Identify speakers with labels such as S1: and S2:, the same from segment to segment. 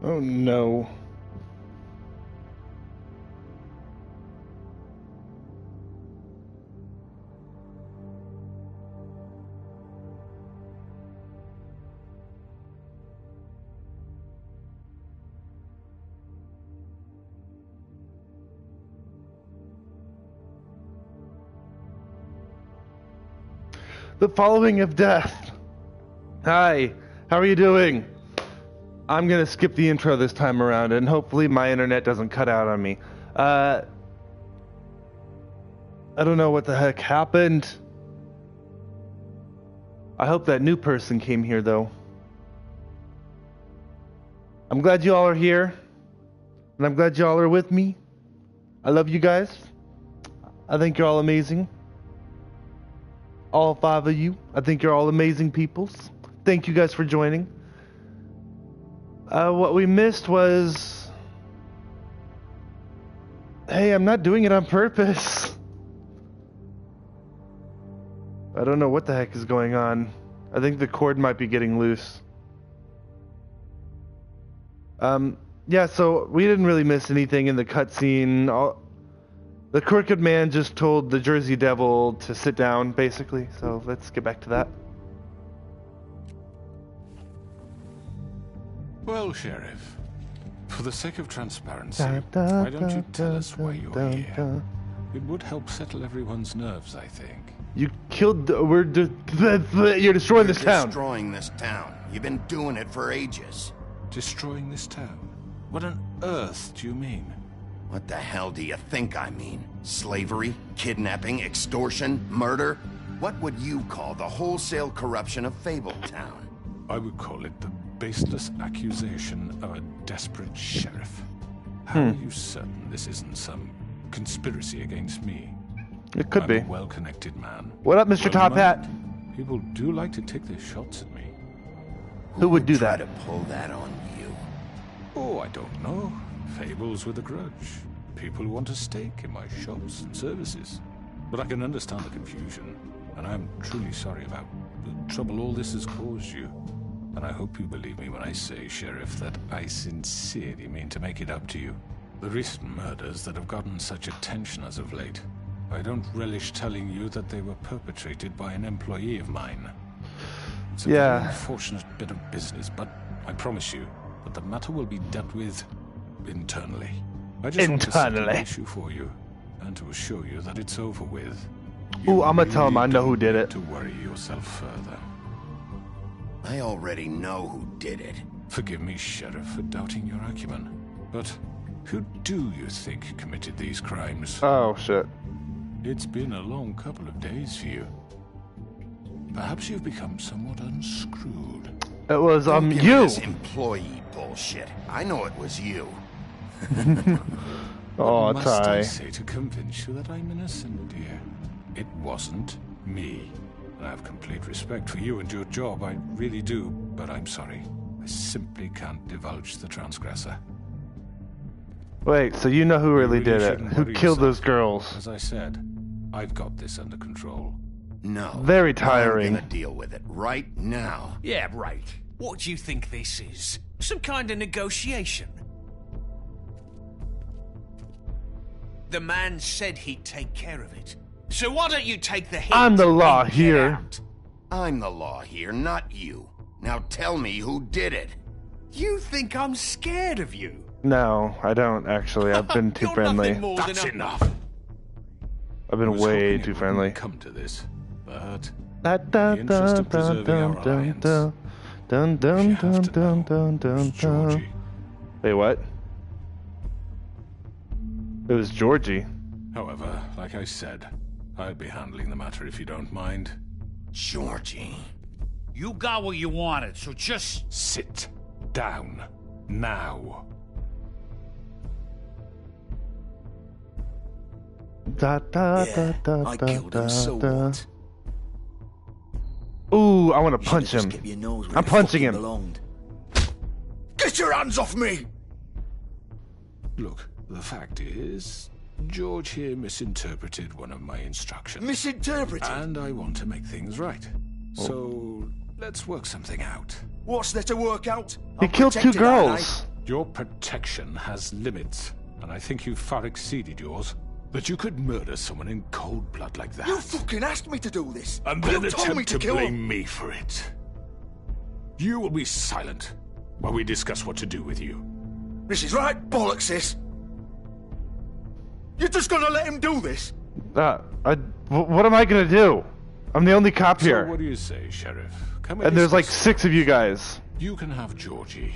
S1: Oh no. The following of death. Hi, how are you doing? I'm gonna skip the intro this time around, and hopefully my internet doesn't cut out on me. I don't know what the heck happened. I hope that new person came here, though. I'm glad you all are here, and I'm glad you all are with me. I love you guys. I think you're all amazing. All 5 of you. I think you're all amazing peoples. Thank you guys for joining. What we missed was... Hey, I'm not doing it on purpose. I don't know what the heck is going on. I think the cord might be getting loose. Yeah, so we didn't really miss anything in the cutscene. The Crooked Man just told the Jersey Devil to sit down, basically. So let's get back to that.
S2: Well, Sheriff, for the sake of transparency, why don't you tell us why you're here? It would help settle everyone's nerves, I think.
S1: You killed... you're destroying this town.
S3: Destroying this town. You've been doing it for ages.
S2: Destroying this town? What on earth do you mean?
S3: What the hell do you think I mean? Slavery, kidnapping, extortion, murder? What would you call the wholesale corruption of Fabletown?
S2: I would call it the baseless accusation of a desperate sheriff. How are you certain this isn't some conspiracy against me?
S1: It could be.
S2: I'm a well-connected man.
S1: What up, Mr. Top Hat?
S2: People do like to take their shots at me.
S1: Who would do that?
S3: Try to pull that on you?
S2: Oh, I don't know. Fables with a grudge. People who want a stake in my shops and services. But I can understand the confusion, and I'm truly sorry about the trouble all this has caused you. And I hope you believe me when I say, Sheriff, that I sincerely mean to make it up to you. The recent murders that have gotten such attention as of late, I don't relish telling you that they were perpetrated by an employee of mine. It's a very unfortunate bit of business, but I promise you that the matter will be dealt with internally. I just want to settle the issue for you, and to assure you that it's over with.
S1: Ooh, I'm gonna tell him I know who did it.
S2: To worry yourself further.
S3: I already know who did it.
S2: Forgive me, Sheriff, for doubting your acumen, but who do you think committed these crimes?
S1: Oh, shit.
S2: It's been a long couple of days for you. Perhaps you've become somewhat unscrewed.
S1: It was,
S3: Don't give me
S1: you!
S3: this employee bullshit. I know it was you.
S1: Oh,
S2: what must I
S1: Ty.
S2: say to convince you that I'm innocent, dear? It wasn't me. I have complete respect for you and your job, I really do, but I'm sorry. I simply can't divulge the transgressor.
S1: Wait, so you know who really did it?
S2: shouldn't
S1: Who
S2: worry
S1: killed those
S2: yourself.
S1: girls?
S2: As I said, I've got this under control.
S3: No.
S1: Very tiring.
S3: I'm gonna deal with it right now.
S4: Yeah, right. What do you think this is? Some kind of negotiation? The man said he'd take care of it. So why don't you take the hint?
S1: I'm the law
S4: and get
S1: here.
S4: out?
S3: I'm the law here, not you. Now tell me who did it.
S4: You think I'm scared of you?
S1: No, I don't, actually. I've been too
S4: You're
S1: friendly.
S4: nothing more
S2: That's
S4: than
S2: enough.
S1: I've been
S2: I was
S1: way
S2: hoping it
S1: too
S2: wouldn't
S1: friendly.
S2: come to this, but
S1: Dun dun
S2: interest
S1: dun
S2: of preserving
S1: dun
S2: our alliance,
S1: dun dun dun
S2: if you
S1: dun
S2: have to
S1: dun
S2: know,
S1: dun dun
S2: it's Georgie.
S1: Wait, what? It was Georgie.
S2: However, like I said, I'll be handling the matter if you don't mind.
S3: Georgie.
S4: You got what you wanted, so just...
S2: Sit down. Now.
S1: Da da da da
S5: I
S1: da
S5: killed him,
S1: da
S5: so
S1: da.
S5: what?
S1: Ooh, I want to
S5: You
S1: punch
S5: should've
S1: him.
S5: just kept your nose where
S1: I'm
S5: it
S1: punching
S5: fucking
S1: him.
S5: belonged. Get your hands off me!
S2: Look, the fact is, George here misinterpreted one of my instructions.
S5: Misinterpreted?
S2: And I want to make things right. So, let's work something out.
S5: What's there to work out?
S1: He
S5: I'm
S1: killed 2
S5: protected, aren't I?
S1: girls.
S2: Your protection has limits, and I think you've far exceeded yours. That you could murder someone in cold blood like that.
S5: You fucking asked me to do this.
S2: And
S5: You
S2: then
S5: told me
S2: attempt to
S5: kill
S2: blame
S5: him.
S2: me for it. You will be silent while we discuss what to do with you.
S5: This is right bollocks, sis. You're just gonna let him do this?
S1: What am I gonna do? I'm the only cop
S2: So
S1: here.
S2: what do you say, Sheriff? Can we
S1: And there's like
S2: discuss
S1: 6 of you guys.
S2: You can have Georgie.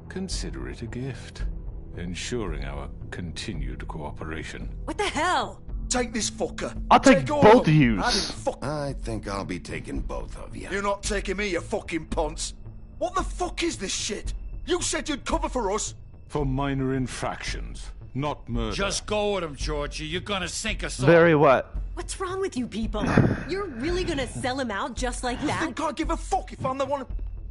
S2: Consider it a gift, ensuring our continued cooperation.
S6: What the hell?
S5: Take this fucker.
S1: I'll take
S5: all
S1: both
S5: of
S1: of yous.
S5: I didn't fuck.
S3: I think I'll be taking both of you.
S5: You're not taking me, you fucking ponce. What the fuck is this shit? You said you'd cover for us.
S2: For minor infractions, not murder.
S7: Just go with him, Georgie. You're gonna sink us all.
S1: Very what?
S6: What's wrong with you people? You're really gonna sell him out just like
S5: I
S6: that?
S5: can't give a fuck if I'm the one.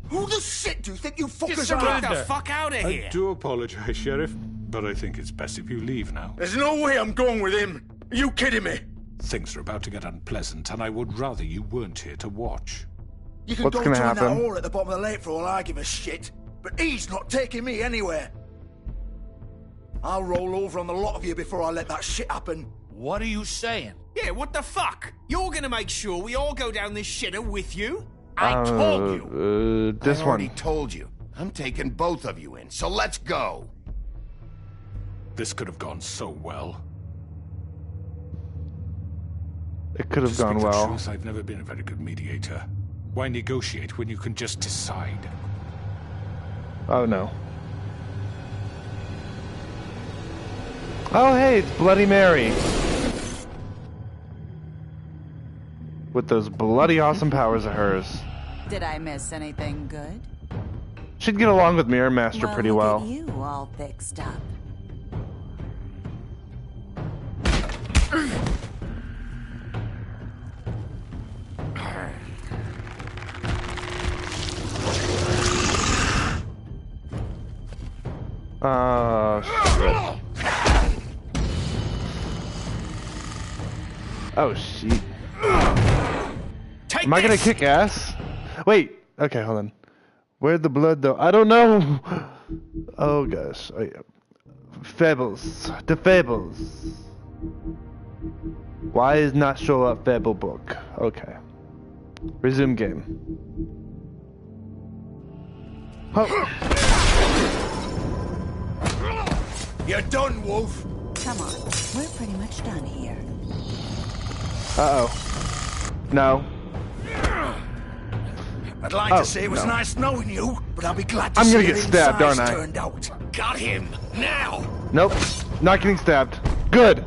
S5: Who the shit do you think you fuckers
S7: surrender.
S5: are?
S4: Get the fuck out of
S2: I
S4: here!
S2: do apologize, Sheriff, but I think it's best if you leave now.
S5: There's no way I'm going with him. Are you kidding me?
S2: Things are about to get unpleasant, and I would rather you weren't here to watch.
S5: You can
S1: What's
S5: go
S1: gonna
S5: join that
S1: happen?
S5: hole at the bottom of the lake for all I give a shit. But he's not taking me anywhere. I'll roll over on the lot of you before I let that shit happen.
S7: What are you saying?
S4: Yeah, what the fuck? You're gonna make sure we all go down this shitter with you?
S7: I told you.
S1: This
S3: I already
S1: one.
S3: told you. I'm taking both of you in, so let's go.
S2: This could have gone so well.
S1: It could have
S2: To
S1: gone
S2: speak the
S1: well.
S2: truth, I've never been a very good mediator. Why negotiate when you can just decide?
S1: Oh no. Oh hey, it's Bloody Mary. With those bloody awesome powers of hers.
S8: Did I miss anything good?
S1: She'd get along with Mirror Master pretty
S8: look
S1: well.
S8: At you all fixed up.
S1: Shit. Oh shit.
S4: Take
S1: Am I gonna
S4: this!
S1: kick ass? Wait. Okay, hold on. Where'd the blood though? I don't know. Oh gosh. Oh, yeah. Fables. The Fables. Why is not show up Fable book? Okay. Resume game. Oh.
S5: You're done, Wolf.
S8: Come on, we're pretty much done here.
S1: Uh-oh. No.
S5: I'd like
S1: Oh,
S5: to say it was
S1: no.
S5: nice knowing you, but I'll be glad to
S1: I'm
S5: see
S1: gonna
S5: your
S1: get stabbed,
S5: insides
S1: aren't I?
S5: turned out.
S4: Got him! Now!
S1: Nope. Not getting stabbed. Good.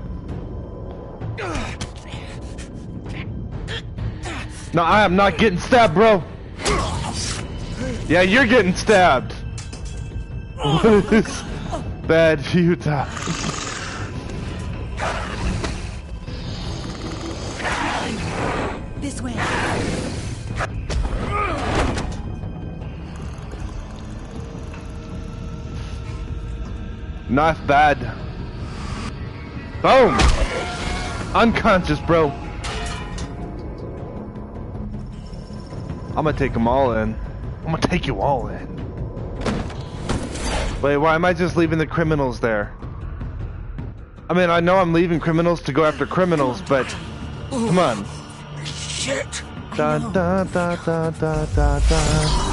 S1: No, I am not getting stabbed, bro. Yeah, you're getting stabbed. What is bad Futa?
S8: This way.
S1: Not bad. Boom. Unconscious, bro. I'm gonna take them all in. I'm gonna take you all in. Wait, why am I just leaving the criminals there? I mean, I know I'm leaving criminals to go after criminals, but come on.
S5: Shit.
S1: Da da da da da da da.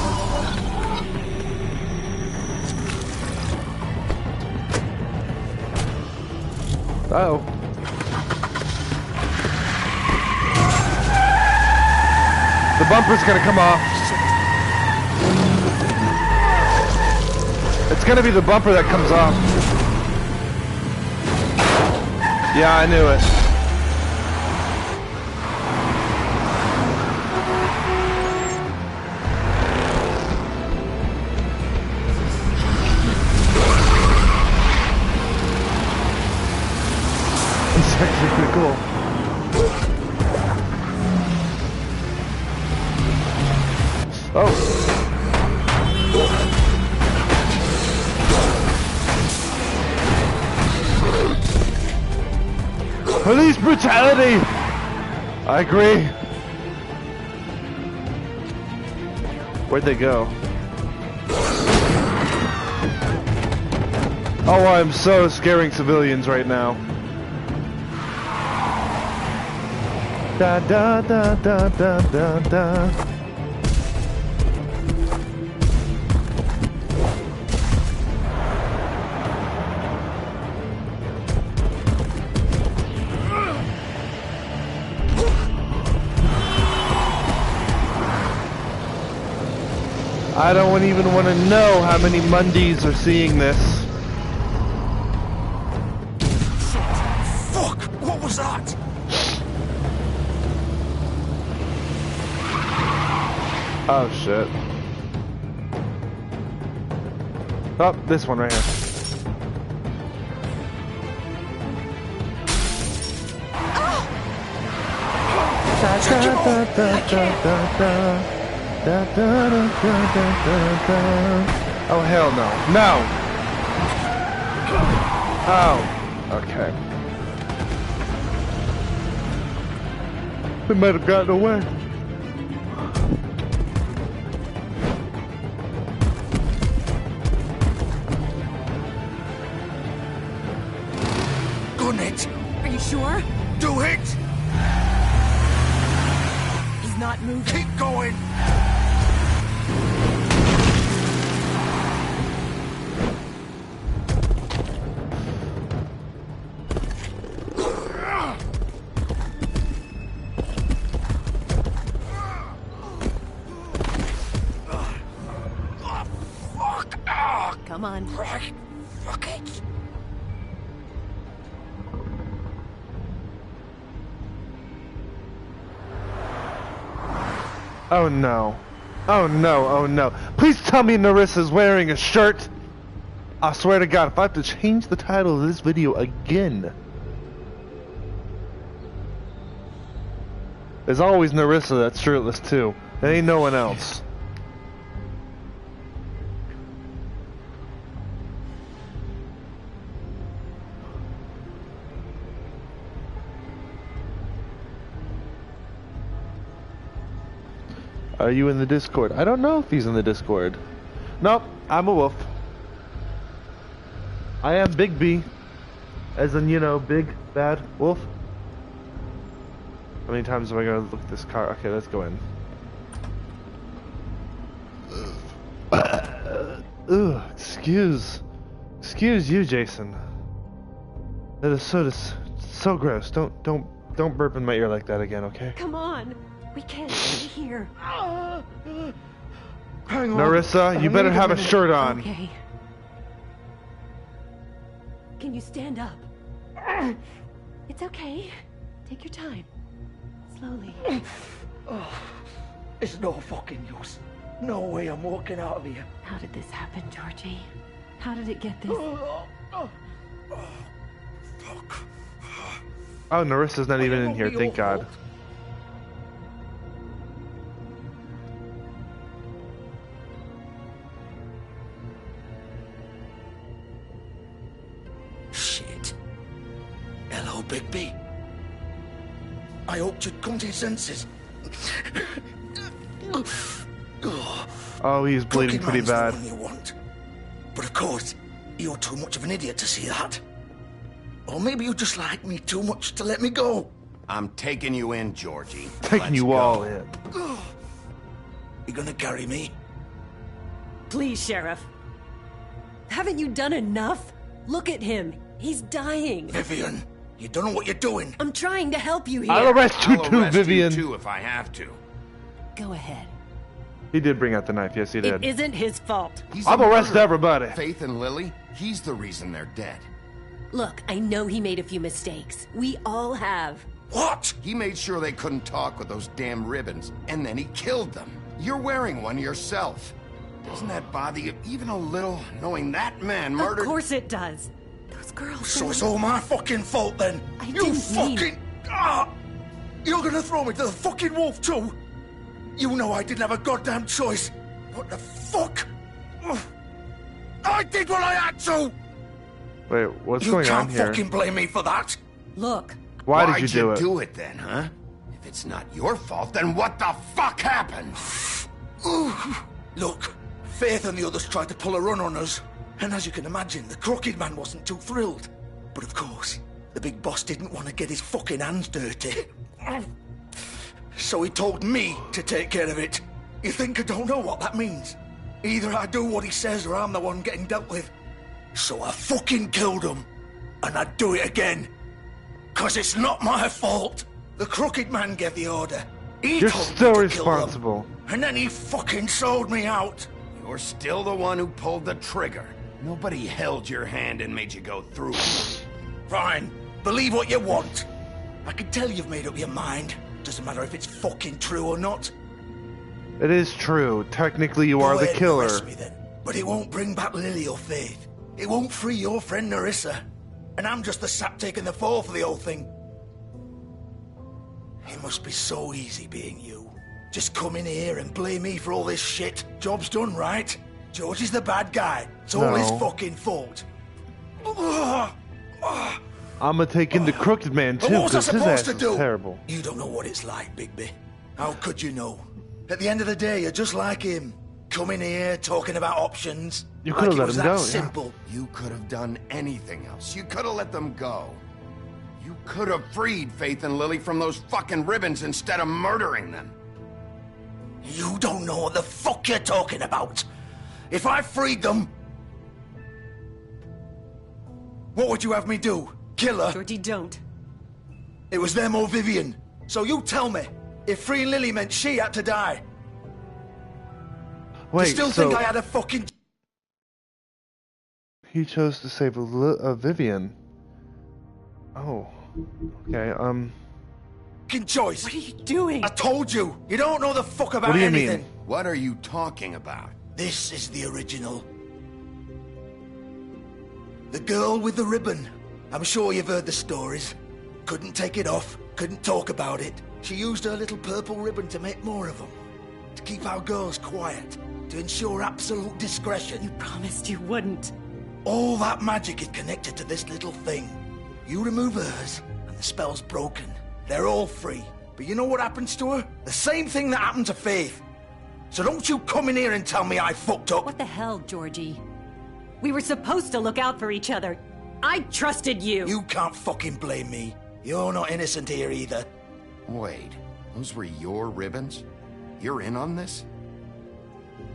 S1: Uh-oh. The bumper's gonna come off. It's gonna be the bumper that comes off. Yeah, I knew it. It's actually pretty cool. Oh. Police brutality! I agree. Where'd they go? Oh, I'm so scaring civilians right now. Da da da da da da da. I don't even want to know how many Mondays are seeing this.
S5: Fuck! What was that?
S1: Oh shit. Oh, this one right here. Da, da, da, da, da, da. Da, da, da, da, da, da. Oh hell no. No! Oh. Okay. We might have gotten away.
S5: Gun it!
S6: Are you sure?
S5: Do it!
S6: He's not moving.
S5: Keep going!
S6: Come on.
S5: Right. Fuck it.
S1: Oh no. Oh no, oh no. Please tell me Narissa's wearing a shirt. I swear to God, if I have to change the title of this video again. There's always Narissa that's shirtless too. There ain't no one else. Are you in the Discord? I don't know if he's in the Discord. Nope, I'm a wolf. I am Big B. As in, you know, big, bad wolf. How many times am I gonna look at this car? Okay, let's go in. Ugh, excuse you, Jason. That is so gross. Don't burp in my ear like that again, okay?
S6: Come on. We can't stay here.
S5: Hang on.
S1: Narissa, you better have a shirt on.
S6: Okay. Can you stand up? It's okay. Take your time. Slowly.
S5: It's no fucking use. No way I'm walking out of here.
S6: How did this happen, Georgie? How did it get this?
S5: Fuck.
S1: Oh, Narissa's not even in here, thank God.
S5: Shit. Hello, Big B. I hoped you'd come to your senses.
S1: Oh, he's bleeding pretty bad.
S5: The one you want. But of course, you're too much of an idiot to see that. Or maybe you just like me too much to let me go.
S3: I'm taking you in, Georgie.
S1: Taking you all in.
S5: You gonna carry me?
S6: Please, Sheriff. Haven't you done enough? Look at him. He's dying.
S5: Vivian, you don't know what you're doing.
S6: I'm trying to help you here.
S1: I'll arrest you
S3: I'll
S1: too,
S3: arrest
S1: Vivian.
S3: you too if I have to.
S6: Go ahead.
S1: He did bring out the knife, yes he did.
S6: It isn't his fault.
S3: He's
S1: I'll
S3: a
S1: arrest
S3: murderer.
S1: everybody.
S3: Faith and Lily, he's the reason they're dead.
S6: Look, I know he made a few mistakes. We all have.
S5: What?
S3: He made sure they couldn't talk with those damn ribbons, and then he killed them. You're wearing one yourself. Doesn't that bother you even a little, knowing that man murdered...
S6: Of course it does. Those girls...
S5: So it's all my fucking fault then?
S6: I
S5: you
S6: didn't
S5: fucking...
S6: mean-
S5: You're gonna throw me to the fucking wolf too? You know I didn't have a goddamn choice. What the fuck? I did what I had to!
S1: Wait, what's
S5: You
S1: going on
S5: can't
S1: here?
S5: fucking blame me for that.
S6: Look,
S1: Why
S3: Why'd
S1: did you do it?
S3: it then, huh? If it's not your fault, then what the fuck happened?
S5: Look, Faith and the others tried to pull a run on us. And as you can imagine, the Crooked Man wasn't too thrilled. But of course, the big boss didn't want to get his fucking hands dirty. So he told me to take care of it. You think I don't know what that means? Either I do what he says or I'm the one getting dealt with. So I fucking killed him. And I'd do it again. 'Cause it's not my fault. The Crooked Man gave the order. He
S1: You're
S5: told me
S1: still
S5: to
S1: responsible.
S5: kill them. And then he fucking sold me out.
S3: You're still the one who pulled the trigger. Nobody held your hand and made you go through it.
S5: Fine. Believe what you want. I can tell you've made up your mind. Doesn't matter if it's fucking true or not.
S1: It is true. Technically, you are
S5: Go
S1: the
S5: ahead and
S1: killer.
S5: arrest me then. But it won't bring back Lily or Faith. It won't free your friend Narissa. And I'm just the sap taking the fall for the whole thing. It must be so easy being you. Just come in here and blame me for all this shit. Job's done, right? George is the bad guy. It's all his
S1: No.
S5: fucking fault.
S1: I'm gonna take in the Crooked Man
S5: But
S1: too,
S5: what was I
S1: because his ass
S5: supposed to
S1: is
S5: do?
S1: terrible.
S5: You don't know what it's like, Bigby. How could you know? At the end of the day, you're just like him. Coming here, talking about options.
S1: You
S5: like
S1: could've
S5: it
S1: let
S5: was
S1: him
S5: that
S1: go, yeah.
S5: simple.
S3: You could have done anything else. You could have let them go. You could have freed Faith and Lily from those fucking ribbons instead of murdering them.
S5: You don't know what the fuck you're talking about. If I freed them... What would you have me do? Kill her?
S6: Georgie, don't.
S5: It was them or Vivian. So you tell me, if freeing Lily meant she had to die,
S1: Wait,
S5: you still
S1: so
S5: think I had a fucking...
S1: he chose to save Vivian. Oh, okay.
S5: fucking choice?
S6: What are you doing?
S5: I told you, you don't know the fuck about
S1: What do you mean?
S5: anything.
S3: What are you talking about?
S5: This is the original. The girl with the ribbon. I'm sure you've heard the stories. Couldn't take it off, couldn't talk about it. She used her little purple ribbon to make more of them. To keep our girls quiet. To ensure absolute discretion.
S6: You promised you wouldn't.
S5: All that magic is connected to this little thing. You remove hers, and the spell's broken. They're all free. But you know what happens to her? The same thing that happened to Faith. So don't you come in here and tell me I fucked up.
S6: What the hell, Georgie? We were supposed to look out for each other. I trusted you.
S5: You can't fucking blame me. You're not innocent here either.
S3: Wait, those were your ribbons? You're in on this?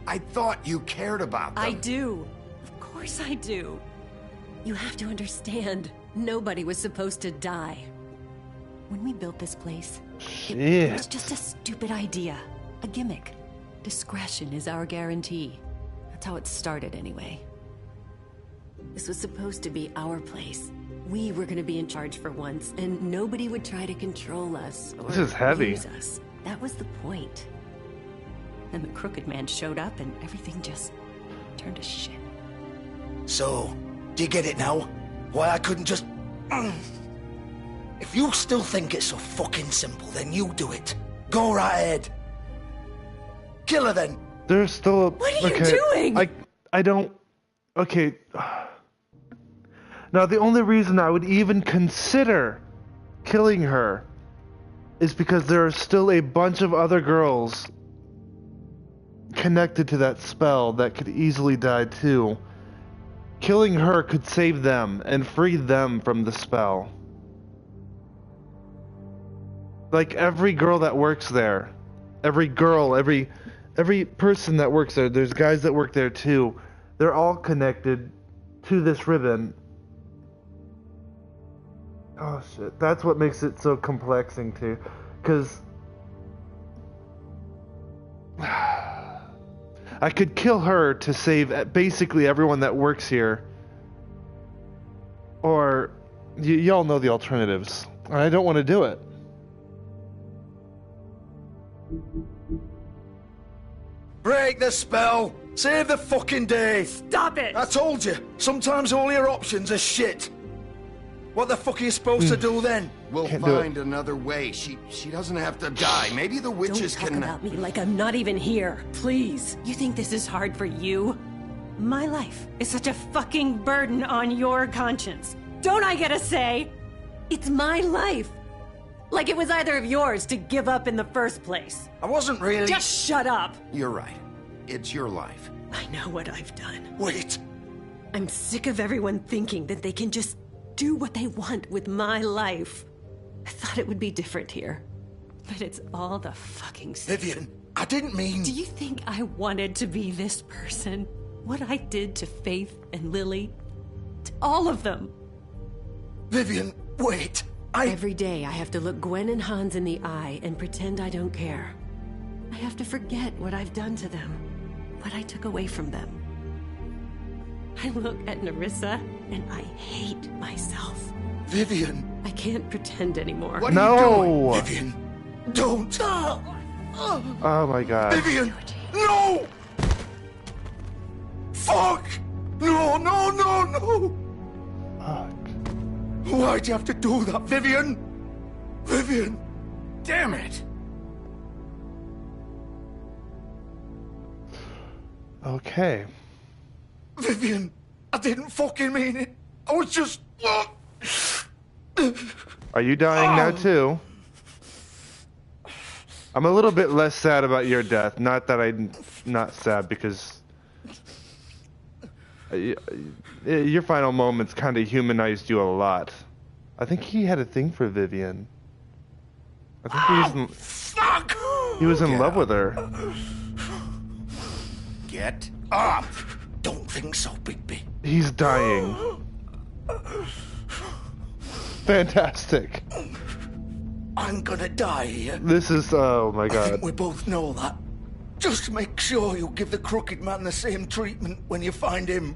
S3: I thought you cared about them.
S6: I do. Of course I do. You have to understand, nobody was supposed to die. When we built this place, it was
S1: Shit.
S6: just a stupid idea. A gimmick. Discretion is our guarantee. That's how it started anyway. This was supposed to be our place. We were going to be in charge for once, and nobody would try to control us or
S1: This is heavy.
S6: use us. That was the point. Then the Crooked Man showed up, and everything just turned to shit.
S5: So, do you get it now? Why I couldn't just... If you still think it's so fucking simple, then you do it. Go right ahead. Kill her then.
S1: There's still a...
S6: What are you
S1: okay,
S6: doing?
S1: I don't... Okay. Now, the only reason I would even consider killing her is because there are still a bunch of other girls connected to that spell that could easily die too. Killing her could save them and free them from the spell. Like every girl that works there, every girl, every person that works there, there's guys that work there too. They're all connected to this ribbon. Oh shit, that's what makes it so complexing too, because I could kill her to save basically everyone that works here, or y'all know the alternatives. I don't want to do it.
S5: Break the spell. Save the fucking day.
S6: Stop it!
S5: I told you, sometimes all your options are shit. What the fuck are you supposed to do then?
S3: We'll
S1: Can't do it.
S3: find another way. She doesn't have to die. Maybe the
S6: Don't
S3: witches
S6: talk
S3: can...
S6: about me like I'm not even here. Please. You think this is hard for you? My life is such a fucking burden on your conscience. Don't I get a say? It's my life. Like it was either of yours to give up in the first place.
S5: I wasn't really...
S6: Just shut up.
S3: You're right. It's your life.
S6: I know what I've done.
S5: Wait.
S6: I'm sick of everyone thinking that they can just do what they want with my life. I thought it would be different here. But it's all the fucking same.
S5: Vivian, I didn't mean...
S6: Do you think I wanted to be this person? What I did to Faith and Lily? To all of them?
S5: Vivian, wait.
S6: Every day I have to look Gwen and Hans in the eye and pretend I don't care. I have to forget what I've done to them. What I took away from them. I look at Nerissa and I hate myself.
S5: Vivian.
S6: I can't pretend anymore.
S5: What are you doing? Vivian, don't.
S1: Oh my god.
S5: Vivian, no! Fuck! No, no, no, no!
S1: Fuck.
S5: Why'd you have to do that, Vivian? Vivian!
S3: Damn it!
S1: Okay.
S5: Vivian, I didn't fucking mean it. I was just...
S1: Are you dying now too? I'm a little bit less sad about your death. Not that I'm not sad, because your final moments kind of humanized you a lot. I think he had a thing for Vivian. I think he was in love with her.
S3: Get up!
S5: Don't think so, Bigby.
S1: He's dying. Fantastic.
S5: I'm gonna die here.
S1: This is, oh my
S5: I
S1: god.
S5: think we both know that. Just make sure you give the crooked man the same treatment when you find him.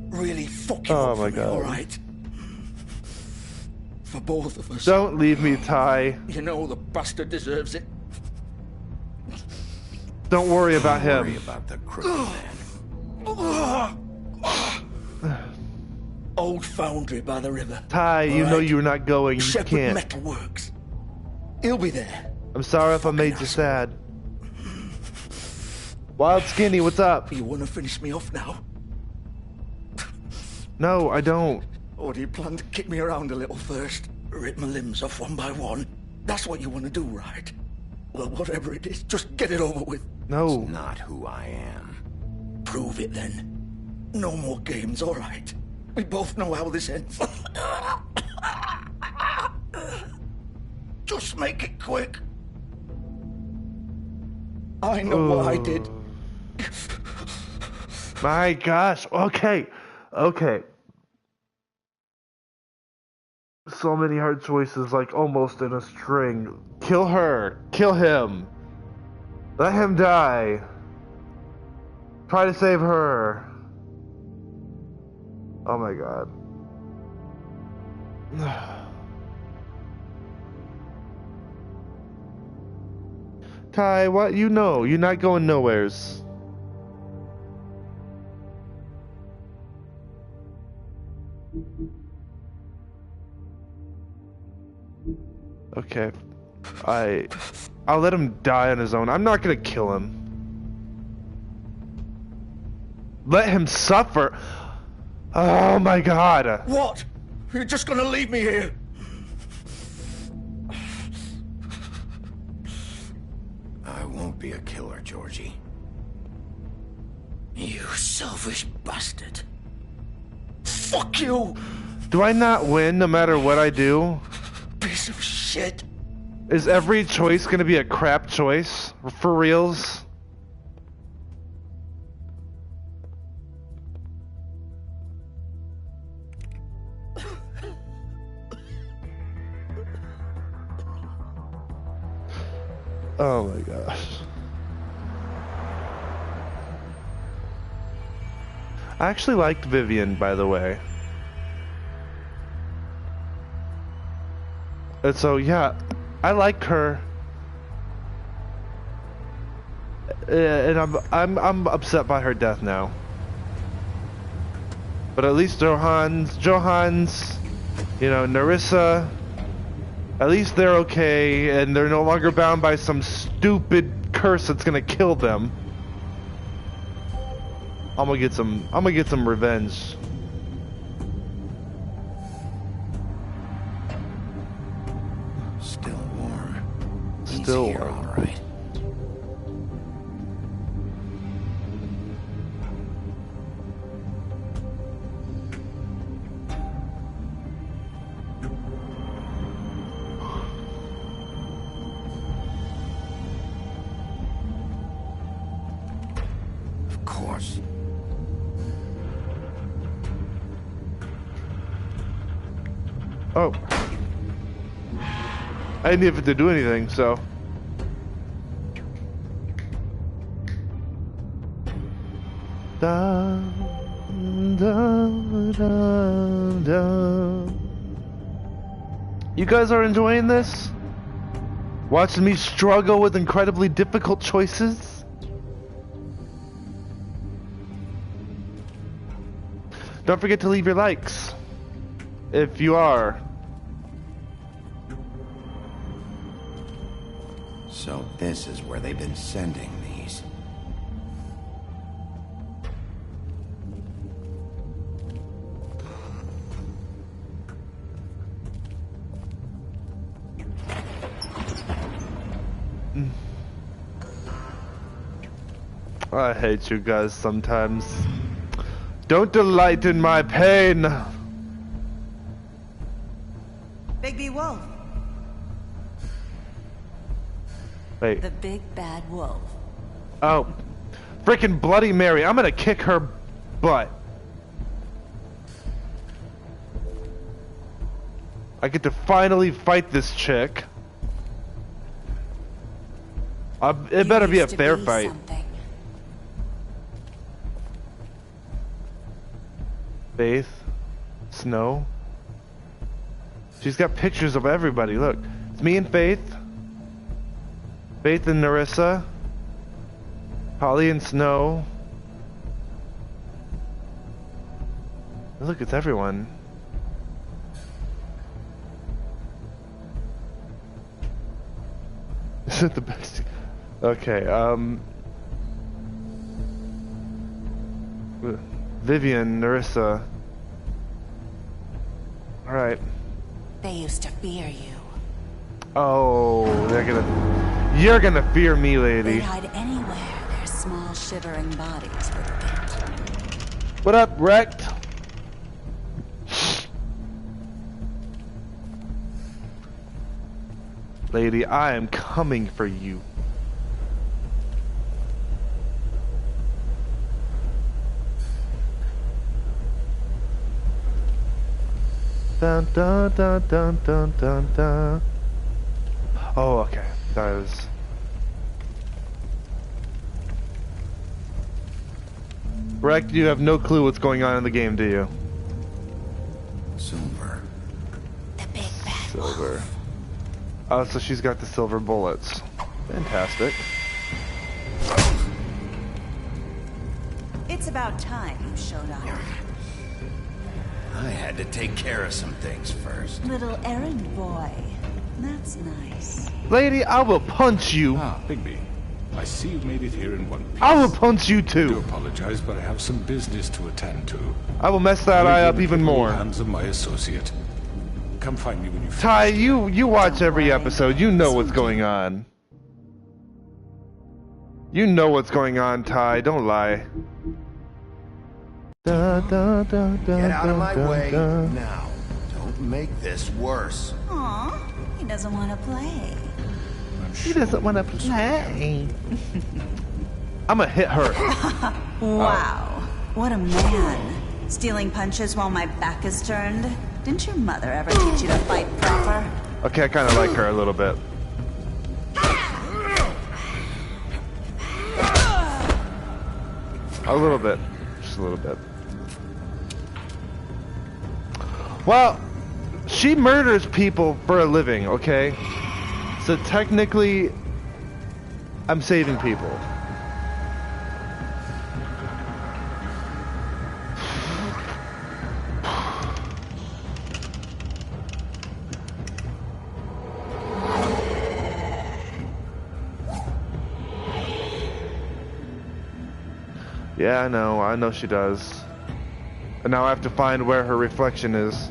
S5: Really fuck him up for me, alright? For both of us.
S1: Don't leave me, Ty.
S5: You know the bastard deserves it.
S1: Don't worry about him.
S3: Don't worry about the crooked man.
S5: Old foundry by the river.
S1: Ty, you know you're not going. You
S5: Shepherd
S1: can't.
S5: Metal Works. He'll be there.
S1: I'm sorry if I made you sad. Wild Skinny, what's up?
S5: You want to finish me off now?
S1: No, I don't.
S5: Or do you plan to kick me around a little first? Rip my limbs off one by one? That's what you want to do, right? Well, whatever it is, just get it over with.
S1: No.
S3: It's not who I am.
S5: Prove it then. No more games, all right? We both know how this ends. Just make it quick. I know what I did.
S1: My gosh. Okay. Okay. So many hard choices, like almost in a string. Kill her. Kill him. Let him die. Try to save her. Oh my god. Ty, what? You know, you're not going nowheres. Okay. I'll let him die on his own. I'm not gonna kill him. Let him suffer. Oh my god.
S5: What? You're just gonna leave me here?
S3: I won't be a killer, Georgie.
S5: You selfish bastard. Fuck you!
S1: Do I not win no matter what I do?
S5: Piece of shit.
S1: Is every choice gonna be a crap choice? For reals? Oh my gosh. I actually liked Vivian, by the way. And so, yeah, I like her. And I'm upset by her death now. But at least Johans, you know, Nerissa, at least they're okay, and they're no longer bound by some stupid curse that's gonna kill them. I'm gonna get some revenge.
S3: Still warm.
S1: Still
S3: He's here,
S1: warm.
S3: all right.
S1: Oh. I didn't even have to do anything, so. Da, da, da, da. You guys are enjoying this? Watching me struggle with incredibly difficult choices? Don't forget to leave your likes. If you are.
S3: So this is where they've been sending these.
S1: I hate you guys sometimes. Don't delight in my pain.
S8: Bigby Wolf.
S1: Wait.
S8: The big bad wolf.
S1: Oh. Freaking Bloody Mary. I'm gonna kick her butt. I get to finally fight this chick. It better be a fair fight. Faith. Snow. She's got pictures of everybody. Look. It's me and Faith. Faith and Narissa. Holly and Snow. Look, it's everyone. Is it the best? Okay, Vivian, Narissa. Alright.
S8: They used to fear you.
S1: Oh, you're gonna fear me, lady.
S8: They'd hide anywhere their small shivering bodies would fit.
S1: What up, Wrecked? Lady, I am coming for you. Dun dun dun dun dun dun dun. Oh, okay. That was. Wrecked, you have no clue what's going on in the game, do you?
S3: Silver.
S8: The big bad
S1: Silver.
S8: wolf.
S1: Oh, so she's got the silver bullets. Fantastic.
S8: It's about time you showed up.
S3: I had to take care of some things first.
S8: Little errand boy. That's nice.
S1: Lady, I will punch you.
S2: Ah, Bigby. I see you've made it here in one piece.
S1: I will punch you
S2: I do
S1: too.
S2: apologize, but I have some business to attend to.
S1: I will mess that eye up even more.
S2: Hands of my associate. Come find me when you finish.
S1: Ty, you watch every episode. You know what's going on. You know what's going on, Ty. Don't lie. Da, da, da, da,
S3: Get out of my
S1: da,
S3: way
S1: da.
S3: now. Don't make this worse.
S8: Aw, he doesn't want to play.
S1: He doesn't want to play. I'm gonna hit her.
S8: Wow, what a man. Stealing punches while my back is turned? Didn't your mother ever teach you to fight proper?
S1: Okay, I kind of like her a little bit. A little bit. Just a little bit. Well, she murders people for a living, okay? So technically, I'm saving people. Yeah, I know she does. And now I have to find where her reflection is.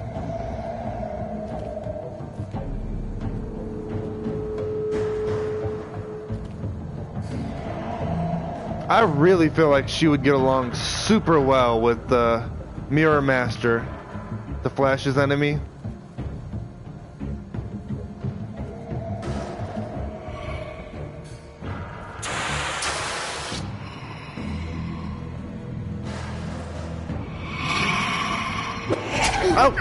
S1: I really feel like she would get along super well with the Mirror Master, the Flash's enemy. Oh!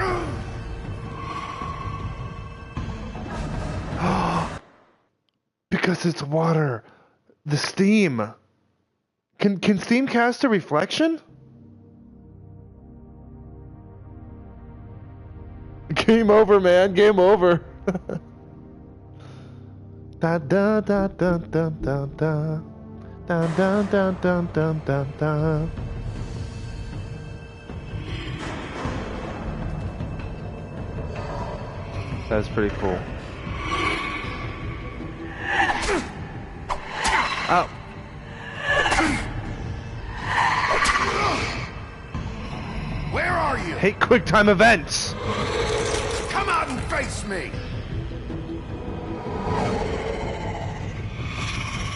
S1: because it's water. The steam. Can steam cast a reflection? Game over, man. Game over. Da da da da da da da da da da da da da da. That's pretty cool. Oh.
S3: Where are you?
S1: Hate QuickTime events.
S3: Come out and face me.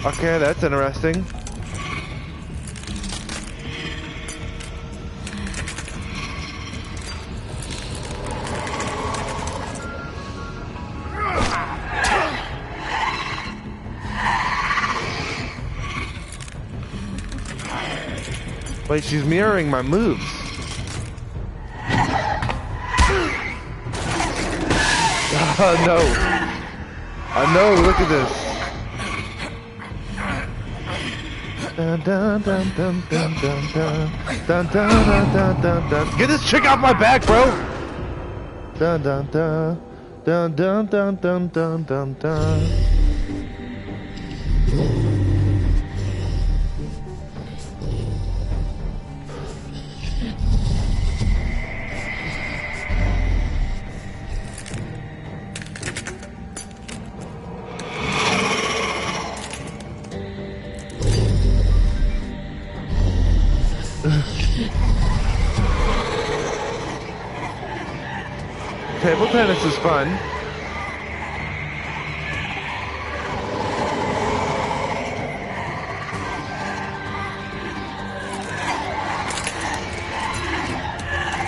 S1: Okay, that's interesting. Wait, she's mirroring my moves. Oh no. Oh no, look at this. Dun, dun, dun, dun, dun, dun, dun. Dun, dun, dun, dun, dun, dun. Get this chick off my back, bro! Dun dun dun. Dun dun dun dun dun dun dun. Table tennis is fun.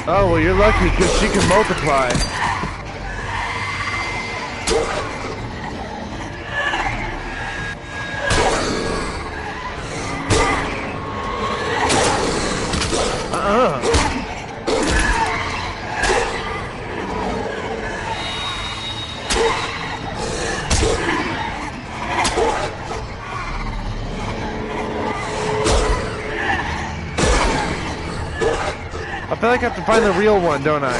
S1: Oh, well, you're lucky because she can multiply. I feel like I have to find the real one, don't I?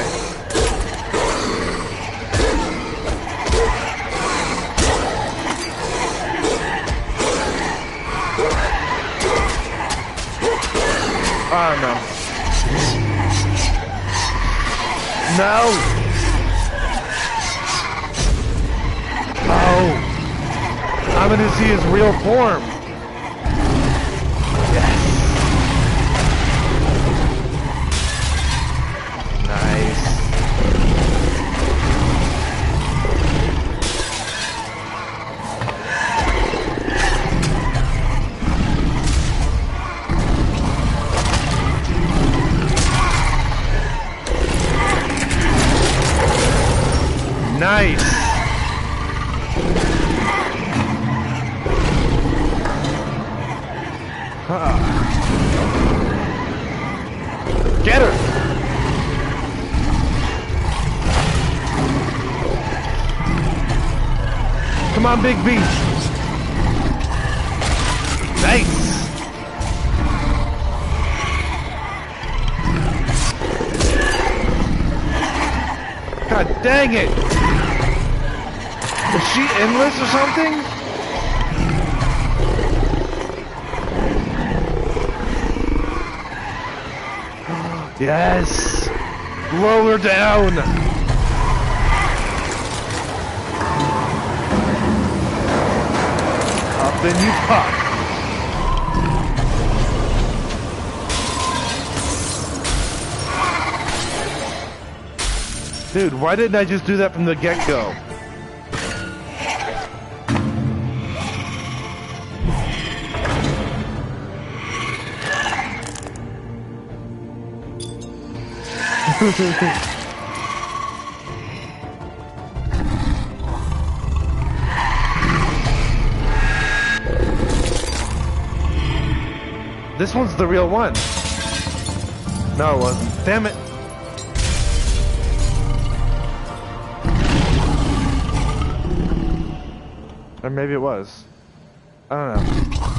S1: Oh, no. No! Oh! I'm gonna see his real form. Yes! Nice. Nice. Get her. Come on, Big B. Nice. God dang it. Is she endless or something? Yes! Blow her down! Up and you pop! Dude, why didn't I just do that from the get-go? This one's the real one. No, it wasn't. Damn it. Or maybe it was. I don't know.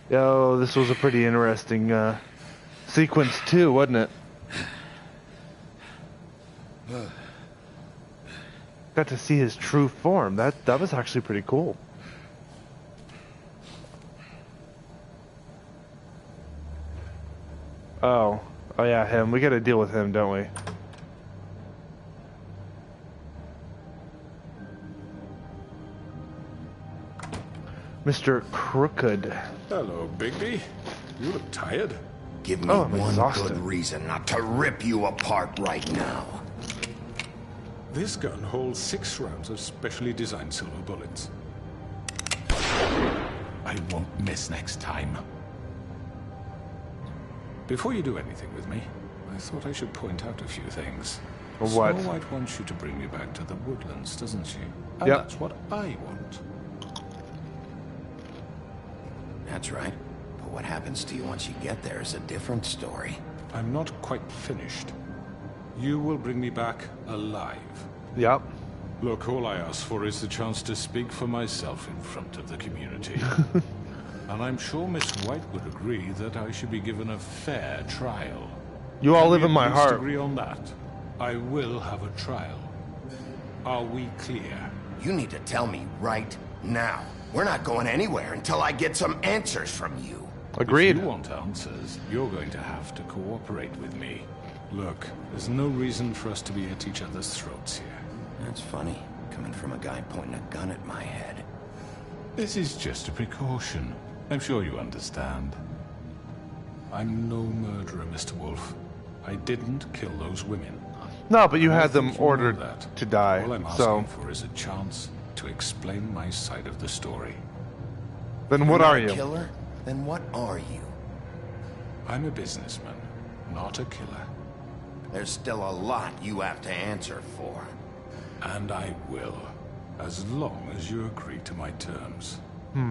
S1: Yo, this was a pretty interesting sequence too, wasn't it? Got to see his true form. That was actually pretty cool. Oh yeah, him. We got to deal with him, don't we? Mr. Crooked.
S2: Hello, Bigby. You look tired.
S3: Give me
S1: I'm
S3: one
S1: exhausted.
S3: good reason not to rip you apart right now.
S2: This gun holds 6 rounds of specially designed silver bullets. I won't miss next time. Before you do anything with me, I thought I should point out a few things.
S1: What?
S2: Snow White wants you to bring me back to the woodlands, doesn't she? And
S1: Yep.
S2: that's what I want.
S3: That's right. But what happens to you once you get there is a different story.
S2: I'm not quite finished. You will bring me back alive.
S1: Yep.
S2: Look, all I ask for is the chance to speak for myself in front of the community. And I'm sure Miss White would agree that I should be given a fair trial.
S1: You all
S2: Can
S1: live
S2: we
S1: in my
S2: at least
S1: heart.
S2: agree on that? I will have a trial. Are we clear?
S3: You need to tell me right now. We're not going anywhere until I get some answers from you.
S1: Agreed.
S2: If you want answers, you're going to have to cooperate with me. Look, there's no reason for us to be at each other's throats here.
S3: That's funny, coming from a guy pointing a gun at my head.
S2: This is just a precaution. I'm sure you understand. I'm no murderer, Mr. Wolf. I didn't kill those women.
S1: No, but you
S2: I
S1: had them
S2: think you know
S1: ordered
S2: that.
S1: to die.
S2: All I'm
S1: So
S2: asking for is a chance to explain my side of the story.
S1: then what
S3: You're
S1: are
S3: not a
S1: you?
S3: killer? Then what are you?
S2: I'm a businessman, not a killer.
S3: There's still a lot you have to answer for.
S2: And I will, as long as you agree to my terms.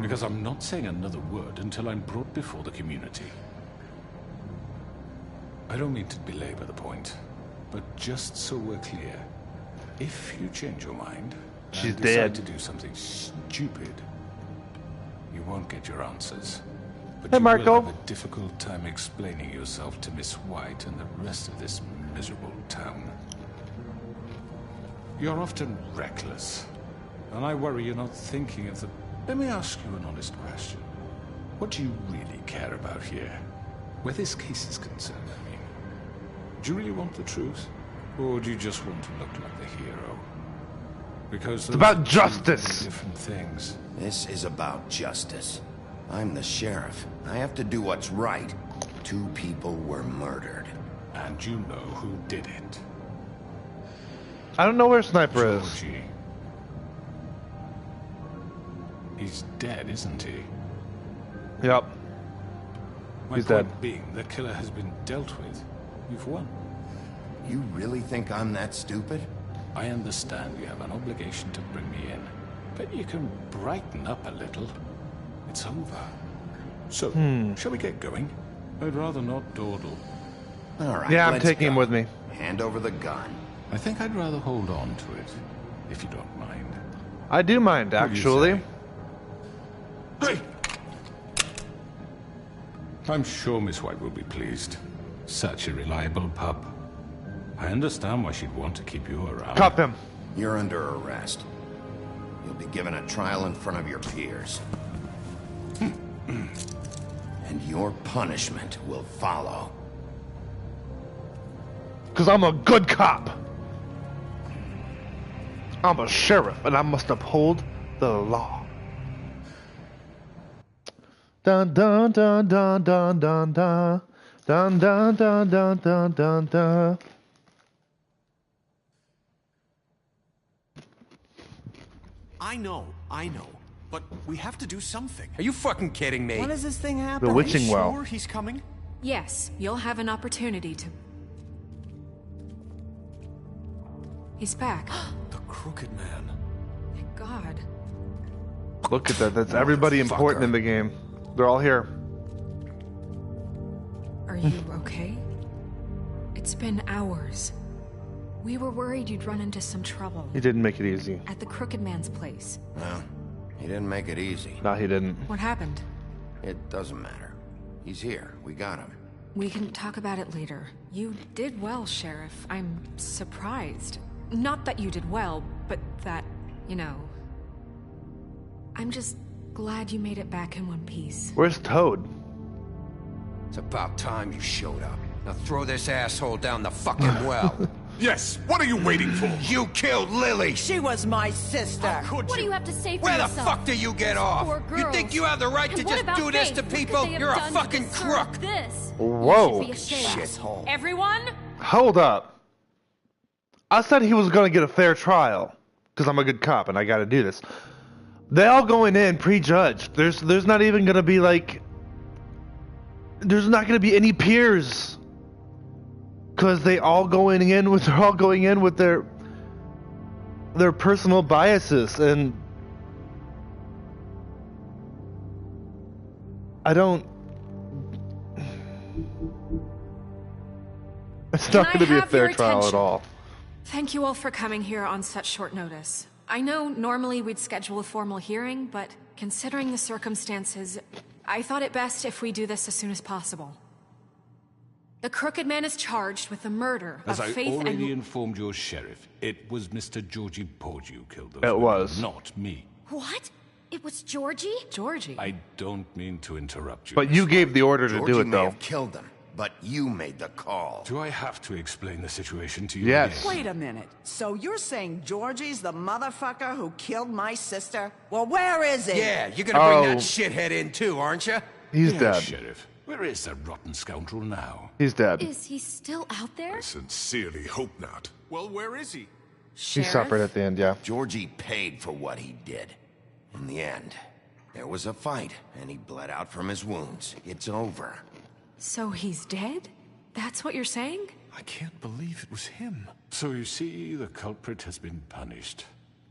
S2: Because I'm not saying another word until I'm brought before the community. I don't mean to belabor the point, but just so we're clear, if you change your mind
S1: She's
S2: and decide
S1: dead.
S2: to do something stupid, you won't get your answers. But
S1: Hey,
S2: you
S1: Marco.
S2: will have a difficult time explaining yourself to Miss White and the rest of this miserable town. You're often reckless, and I worry you're not thinking of the... Let me ask you an honest question. What do you really care about here? Where this case is concerned, I mean. Do you really want the truth? Or do you just want to look like the hero? Because
S1: It's about
S2: those are two
S1: justice.
S2: very different things.
S3: This is about justice. I'm the sheriff. I have to do what's right. 2 people were murdered.
S2: And you know who did it.
S1: I don't know where Sniper is.
S2: Georgie. He's dead, isn't he?
S1: Yep.
S2: My
S1: He's
S2: point
S1: dead.
S2: being, the killer has been dealt with. You've won.
S3: You really think I'm that stupid?
S2: I understand you have an obligation to bring me in, but you can brighten up a little. It's over. So, shall we get going? I'd rather not dawdle.
S3: All right,
S1: Yeah, I'm
S3: let's
S1: taking him
S3: go.
S1: with me.
S3: Hand over the gun.
S2: I think I'd rather hold on to it, if you don't mind.
S1: I do mind,
S2: What do you
S1: actually.
S2: say? Hey! I'm sure Miss White will be pleased. Such a reliable pup. I understand why she'd want to keep you around.
S1: Cuff him.
S3: You're under arrest. You'll be given a trial in front of your peers. And your punishment will follow.
S1: Because I'm a good cop. I'm a sheriff, and I must uphold the law. Dun dun dun dun dun dun dun dun dun dun dun dun dun dun.
S4: I know, but we have to do something.
S9: Are you fucking kidding me?
S4: When does this thing happen?
S1: The witching
S4: Are you
S1: well.
S4: sure he's coming?
S10: Yes, you'll have an opportunity to... He's back.
S4: The Crooked Man.
S10: Thank God.
S1: Look at that. That's everybody important in the game. They're all here.
S10: Are you okay? It It's been hours. We were worried you'd run into some trouble.
S1: He didn't make it easy.
S10: At the Crooked Man's place.
S3: Well, he didn't make it easy.
S1: No, he didn't.
S10: What happened?
S3: It doesn't matter. He's here. We got him.
S10: We can talk about it later. You did well, Sheriff. I'm surprised. Not that you did well, but that, you know... I'm just glad you made it back in one piece.
S1: Where's Toad?
S9: It's about time you showed up. Now throw this asshole down the fucking well.
S2: Yes, what are you waiting for?
S9: You killed Lily!
S11: She was my sister.
S7: What do you have to say for
S9: Where the
S7: yourself?
S9: fuck do you get off?
S7: Poor
S9: You
S7: girls.
S9: think you have the right
S7: And
S9: to
S7: what
S9: just
S7: about
S9: do this
S7: Faith?
S9: to
S7: What could
S9: people?
S7: they have
S9: You're a
S7: done to
S9: fucking
S7: deserve
S9: crook!
S7: This?
S1: Whoa.
S7: You should be ashamed.
S9: Shithole.
S7: Everyone?
S1: Hold up. I said he was gonna get a fair trial. Because I'm a good cop and I gotta do this. They all going in prejudged. There's not even gonna be like... There's not gonna be any peers. Because they're all going in with their personal biases, and I don't. It's not going to be a fair trial at all.
S10: Thank you all for coming here on such short notice. I know normally we'd schedule a formal hearing, but considering the circumstances, I thought it best if we do this as soon as possible. The Crooked Man is charged with the murder
S2: As
S10: of
S2: I
S10: Faith
S2: already
S10: and...
S2: informed your sheriff, it was Mr. Georgie Porgy who killed those
S1: It
S2: women,
S1: was.
S2: not me.
S7: What? It was Georgie?
S10: Georgie?
S2: I don't mean to interrupt you.
S1: But you gave the order to
S3: Georgie
S1: do it,
S3: may
S1: though.
S3: have killed them, but you made the call.
S2: Do I have to explain the situation to you?
S1: Yes.
S2: again?
S11: Wait a minute. So you're saying Georgie's the motherfucker who killed my sister? Well, where is he?
S9: Yeah, you're gonna bring that
S1: Oh.
S9: shithead in too, aren't you?
S1: He's
S2: Yes,
S1: dead.
S2: Sheriff. Where is that rotten scoundrel now?
S1: He's dead.
S7: Is he still out there?
S2: Sincerely hope not.
S4: Well, where is he?
S1: He suffered at the end, yeah.
S3: Georgie paid for what he did. In the end, there was a fight, and he bled out from his wounds. It's over.
S10: So he's dead? That's what you're saying?
S2: I can't believe it was him. So you see, the culprit has been punished.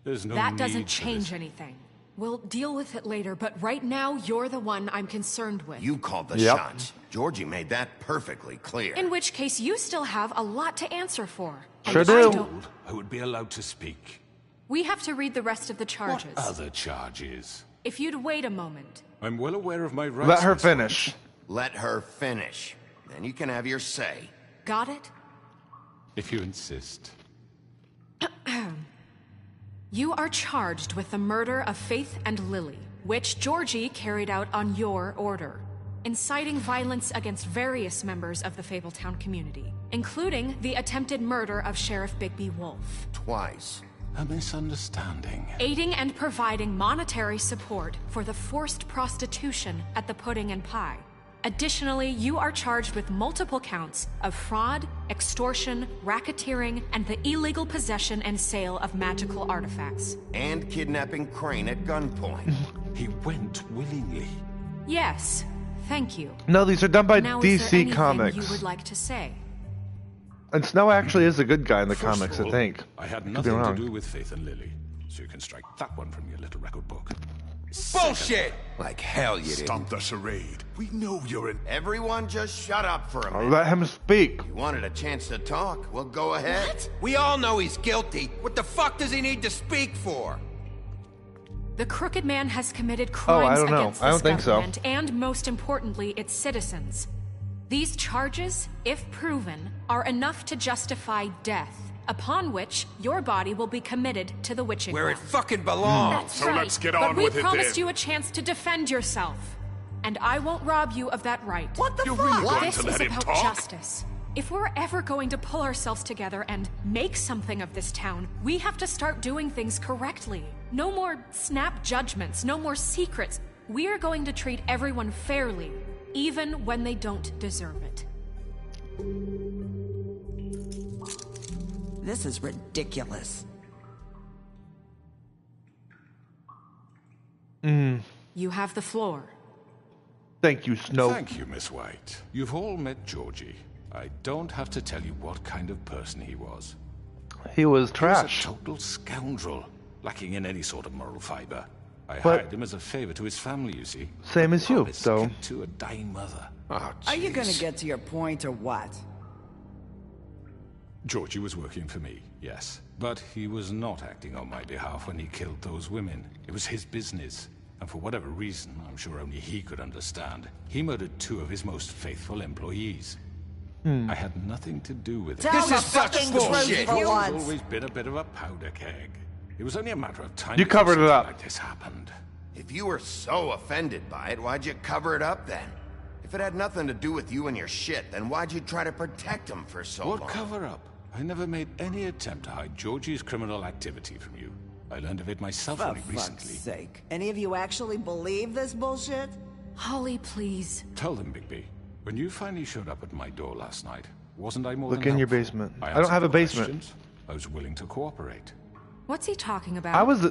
S2: There's no
S10: That
S2: need
S10: doesn't
S2: for
S10: change
S2: this.
S10: anything. We'll deal with it later, but right now, you're the one I'm concerned with.
S3: You called the
S1: Yep.
S3: shots. Georgie made that perfectly clear.
S10: In which case, you still have a lot to answer for. And
S1: Sure
S10: I
S1: do.
S10: don't-
S2: Who would be allowed to speak?
S10: We have to read the rest of the charges.
S2: Other charges.
S10: If you'd wait a moment.
S2: I'm well aware of my rights.
S1: Let her
S2: Miss
S1: finish.
S3: Let her finish. Then you can have your say.
S10: Got it?
S2: If you insist.
S10: You are charged with the murder of Faith and Lily, which Georgie carried out on your order, inciting violence against various members of the Fabletown community, including the attempted murder of Sheriff Bigby Wolf.
S3: Twice.
S2: A misunderstanding.
S10: Aiding and providing monetary support for the forced prostitution at the Pudding and Pie. Additionally, you are charged with multiple counts of fraud, extortion, racketeering, and the illegal possession and sale of magical artifacts.
S3: And kidnapping Crane at gunpoint.
S2: He went willingly.
S10: Yes, thank you.
S1: No, these are done by
S10: Now, is there
S1: DC
S10: anything
S1: Comics.
S10: you would like to say?
S1: And Snow actually is a good guy in the
S2: First
S1: comics,
S2: of
S1: I
S2: all,
S1: think.
S2: I had
S1: Could be
S2: nothing to
S1: wrong.
S2: do with Faith and Lily, so you can strike that one from your little record book.
S9: Bullshit! Like hell you
S12: Stop
S9: didn't.
S12: the charade. We know you're an...
S3: Everyone just shut up for a
S1: I'll
S3: minute.
S1: let him speak.
S3: You wanted a chance to talk? Well, go ahead.
S9: We all know he's guilty. What the fuck does he need to speak for?
S10: The Crooked Man has committed
S1: Oh,
S10: crimes
S1: I don't know.
S10: against
S1: I don't
S10: this
S1: think so.
S10: government and, most importantly, its citizens. These charges, if proven, are enough to justify death, upon which your body will be committed to the witching
S9: Where it
S10: well.
S9: fucking belongs.
S10: That's
S12: So
S10: right.
S12: let's get
S10: but
S12: on
S10: we
S12: with it
S10: promised
S12: then.
S10: you a chance to defend yourself, and I won't rob you of that right.
S11: What the
S12: You're
S11: fuck?
S12: really going
S10: This
S12: to
S10: is
S12: let him
S10: about
S12: talk?
S10: justice. If we're ever going to pull ourselves together and make something of this town, we have to start doing things correctly. No more snap judgments, no more secrets. We are going to treat everyone fairly, even when they don't deserve it.
S11: This is ridiculous.
S10: You have the floor.
S1: Thank you, Snow.
S2: Thank you, Miss White. You've all met Georgie. I don't have to tell you what kind of person he was.
S1: He was
S2: He
S1: trash.
S2: was a total scoundrel, lacking in any sort of moral fiber. I
S1: But-
S2: hired him as a favor to his family, you see.
S1: Same as you,
S2: Promised
S1: so...
S2: to a dying mother.
S12: Oh,
S11: Are you gonna
S12: jeez.
S11: get to your point or what?
S2: Georgie was working for me, yes. But he was not acting on my behalf when he killed those women. It was his business. And for whatever reason, I'm sure only he could understand, he murdered 2 of his most faithful employees. I had nothing to do with it.
S11: This is fucking bullshit.
S2: He's always been a bit of a powder keg. It was only a matter of time.
S1: You covered it up.
S2: Like this happened.
S3: If you were so offended by it, why'd you cover it up then? If it had nothing to do with you and your shit, then why'd you try to protect him for so long?
S2: What cover up? I never made any attempt to hide Georgie's criminal activity from you. I learned of it myself only recently.
S11: For fuck's sake. Any of you actually believe this bullshit?
S10: Holly, please.
S2: Tell them, Bigby. When you finally showed up at my door last night, wasn't I more
S1: Look
S2: than
S1: in your
S2: helpful?
S1: basement. I don't have a basement.
S2: Questions. I was willing to cooperate.
S10: What's he talking about?
S1: I was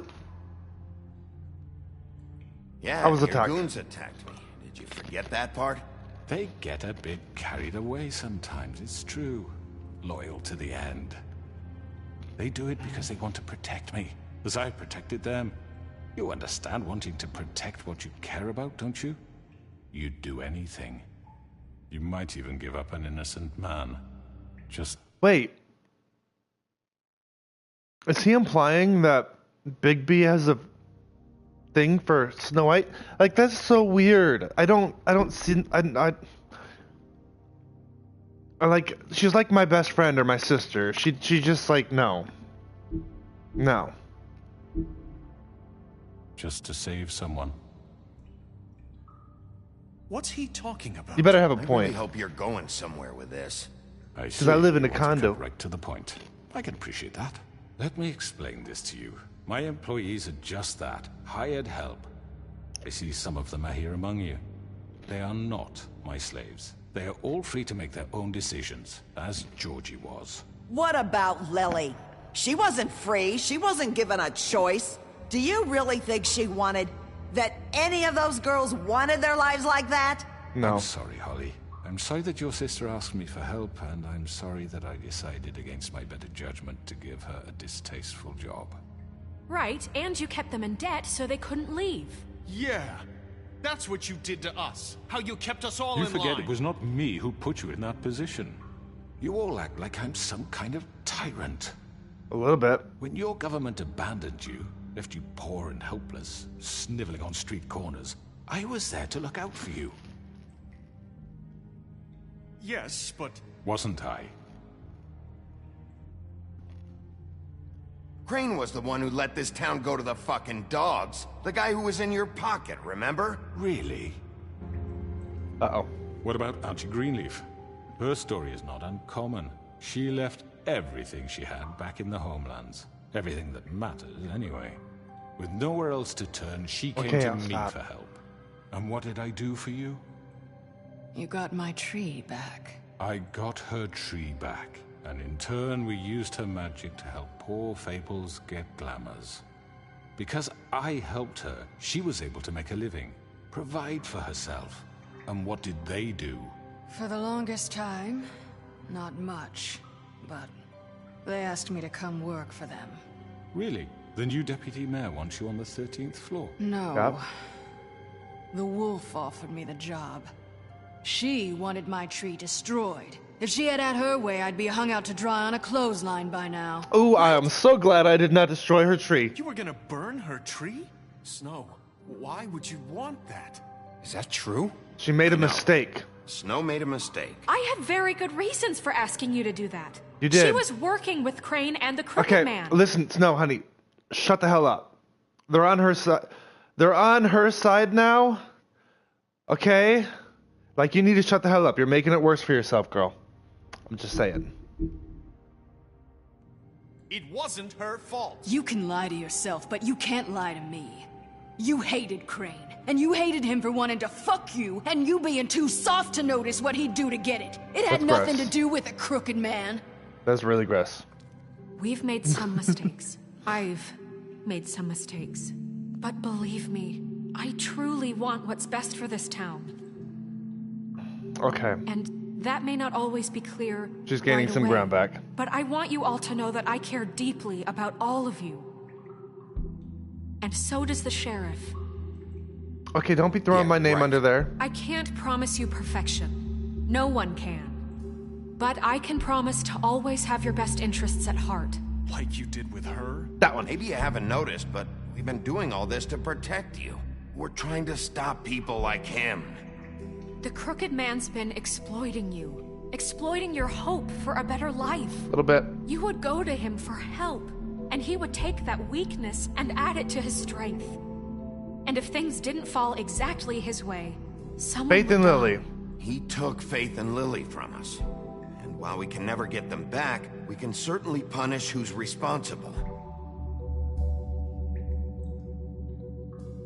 S3: Yeah, your
S1: attacked.
S3: goons attacked me. Did you forget that part?
S2: They get a bit carried away sometimes, it's true. Loyal to the end. They do it because they want to protect me, as I protected them. You understand wanting to protect what you care about, don't you? You'd do anything. You might even give up an innocent man. Just...
S1: Wait. Is he implying that Bigby has a thing for Snow White? Like, that's so weird. I don't see... I like, she's like my best friend or my sister. She just like, no. No.
S2: just to save someone.
S4: What's he talking about?
S1: You better have a
S3: I
S1: point.
S3: really hope you're going somewhere with this.
S1: Because I live in a condo.
S2: Right to the point. I can appreciate that. Let me explain this to you. My employees are just that, hired help. I see some of them are here among you. They are not my slaves. They are all free to make their own decisions, as Georgie was.
S11: What about Lily? She wasn't free. She wasn't given a choice. Do you really think she wanted... that any of those girls wanted their lives like that?
S1: No.
S2: I'm sorry, Holly. I'm sorry that your sister asked me for help, and I'm sorry that I decided against my better judgment to give her a distasteful job.
S10: Right, and you kept them in debt so they couldn't leave.
S4: Yeah, that's what you did to us. How you kept us all
S2: You
S4: in
S2: forget
S4: line.
S2: it was not me who put you in that position. You all act like I'm some kind of tyrant.
S1: A little bit.
S2: When your government abandoned you, left you poor and helpless, sniveling on street corners, I was there to look out for you.
S4: Yes, but...
S2: Wasn't I?
S3: Crane was the one who let this town go to the fucking dogs. The guy who was in your pocket, remember?
S2: Really?
S1: Uh-oh.
S2: What about Auntie Greenleaf? Her story is not uncommon. She left everything she had back in the homelands. Everything that matters, anyway. With nowhere else to turn, she came to me for help. And what did I do for you?
S13: You got my tree back.
S2: I got her tree back. And in turn, we used her magic to help poor Fables get glamours. Because I helped her, she was able to make a living, provide for herself. And what did they do?
S13: For the longest time, not much. But they asked me to come work for them.
S2: Really? The new deputy mayor wants you on the 13th floor?
S13: No.
S1: Yep.
S13: The wolf offered me the job. She wanted my tree destroyed. If she had her way, I'd be hung out to dry on a clothesline by now.
S1: Oh, I am so glad I did not destroy her tree.
S4: You were gonna burn her tree? Snow, why would you want that?
S3: Is that true?
S1: She made a mistake.
S3: Snow made a mistake.
S10: I had very good reasons for asking you to do that.
S1: You did.
S10: She was working with Crane and the Crooked
S1: Okay,
S10: Man.
S1: listen, Snow, honey. Shut the hell up. They're on her side. They're on her side now. Okay? Like, you need to shut the hell up. You're making it worse for yourself, girl. I'm just saying.
S4: It wasn't her fault.
S13: You can lie to yourself, but you can't lie to me. You hated Crane, and you hated him for wanting to fuck you, and you being too soft to notice what he'd do to get it. It had
S1: That's
S13: nothing
S1: gross.
S13: to do with a crooked man.
S1: That's really gross.
S10: We've made some mistakes. I've made some mistakes. But believe me, I truly want what's best for this town.
S1: Okay.
S10: And that may not always be clear.
S1: She's gaining
S10: right
S1: some
S10: away,
S1: ground back.
S10: But I want you all to know that I care deeply about all of you. And so does the sheriff.
S1: Okay, don't be throwing my name under there.
S10: I can't promise you perfection. No one can. But I can promise to always have your best interests at heart.
S4: Like you did with her?
S1: That one.
S3: Maybe you haven't noticed, but we've been doing all this to protect you. We're trying to stop people like him.
S10: The crooked man's been exploiting you. Exploiting your hope for a better life.
S1: A little bit.
S10: You would go to him for help, and he would take that weakness and add it to his strength. And if things didn't fall exactly his way, someone
S1: Faith and
S10: would
S1: Lily.
S10: die.
S3: He took Faith and Lily from us. And while we can never get them back, we can certainly punish who's responsible.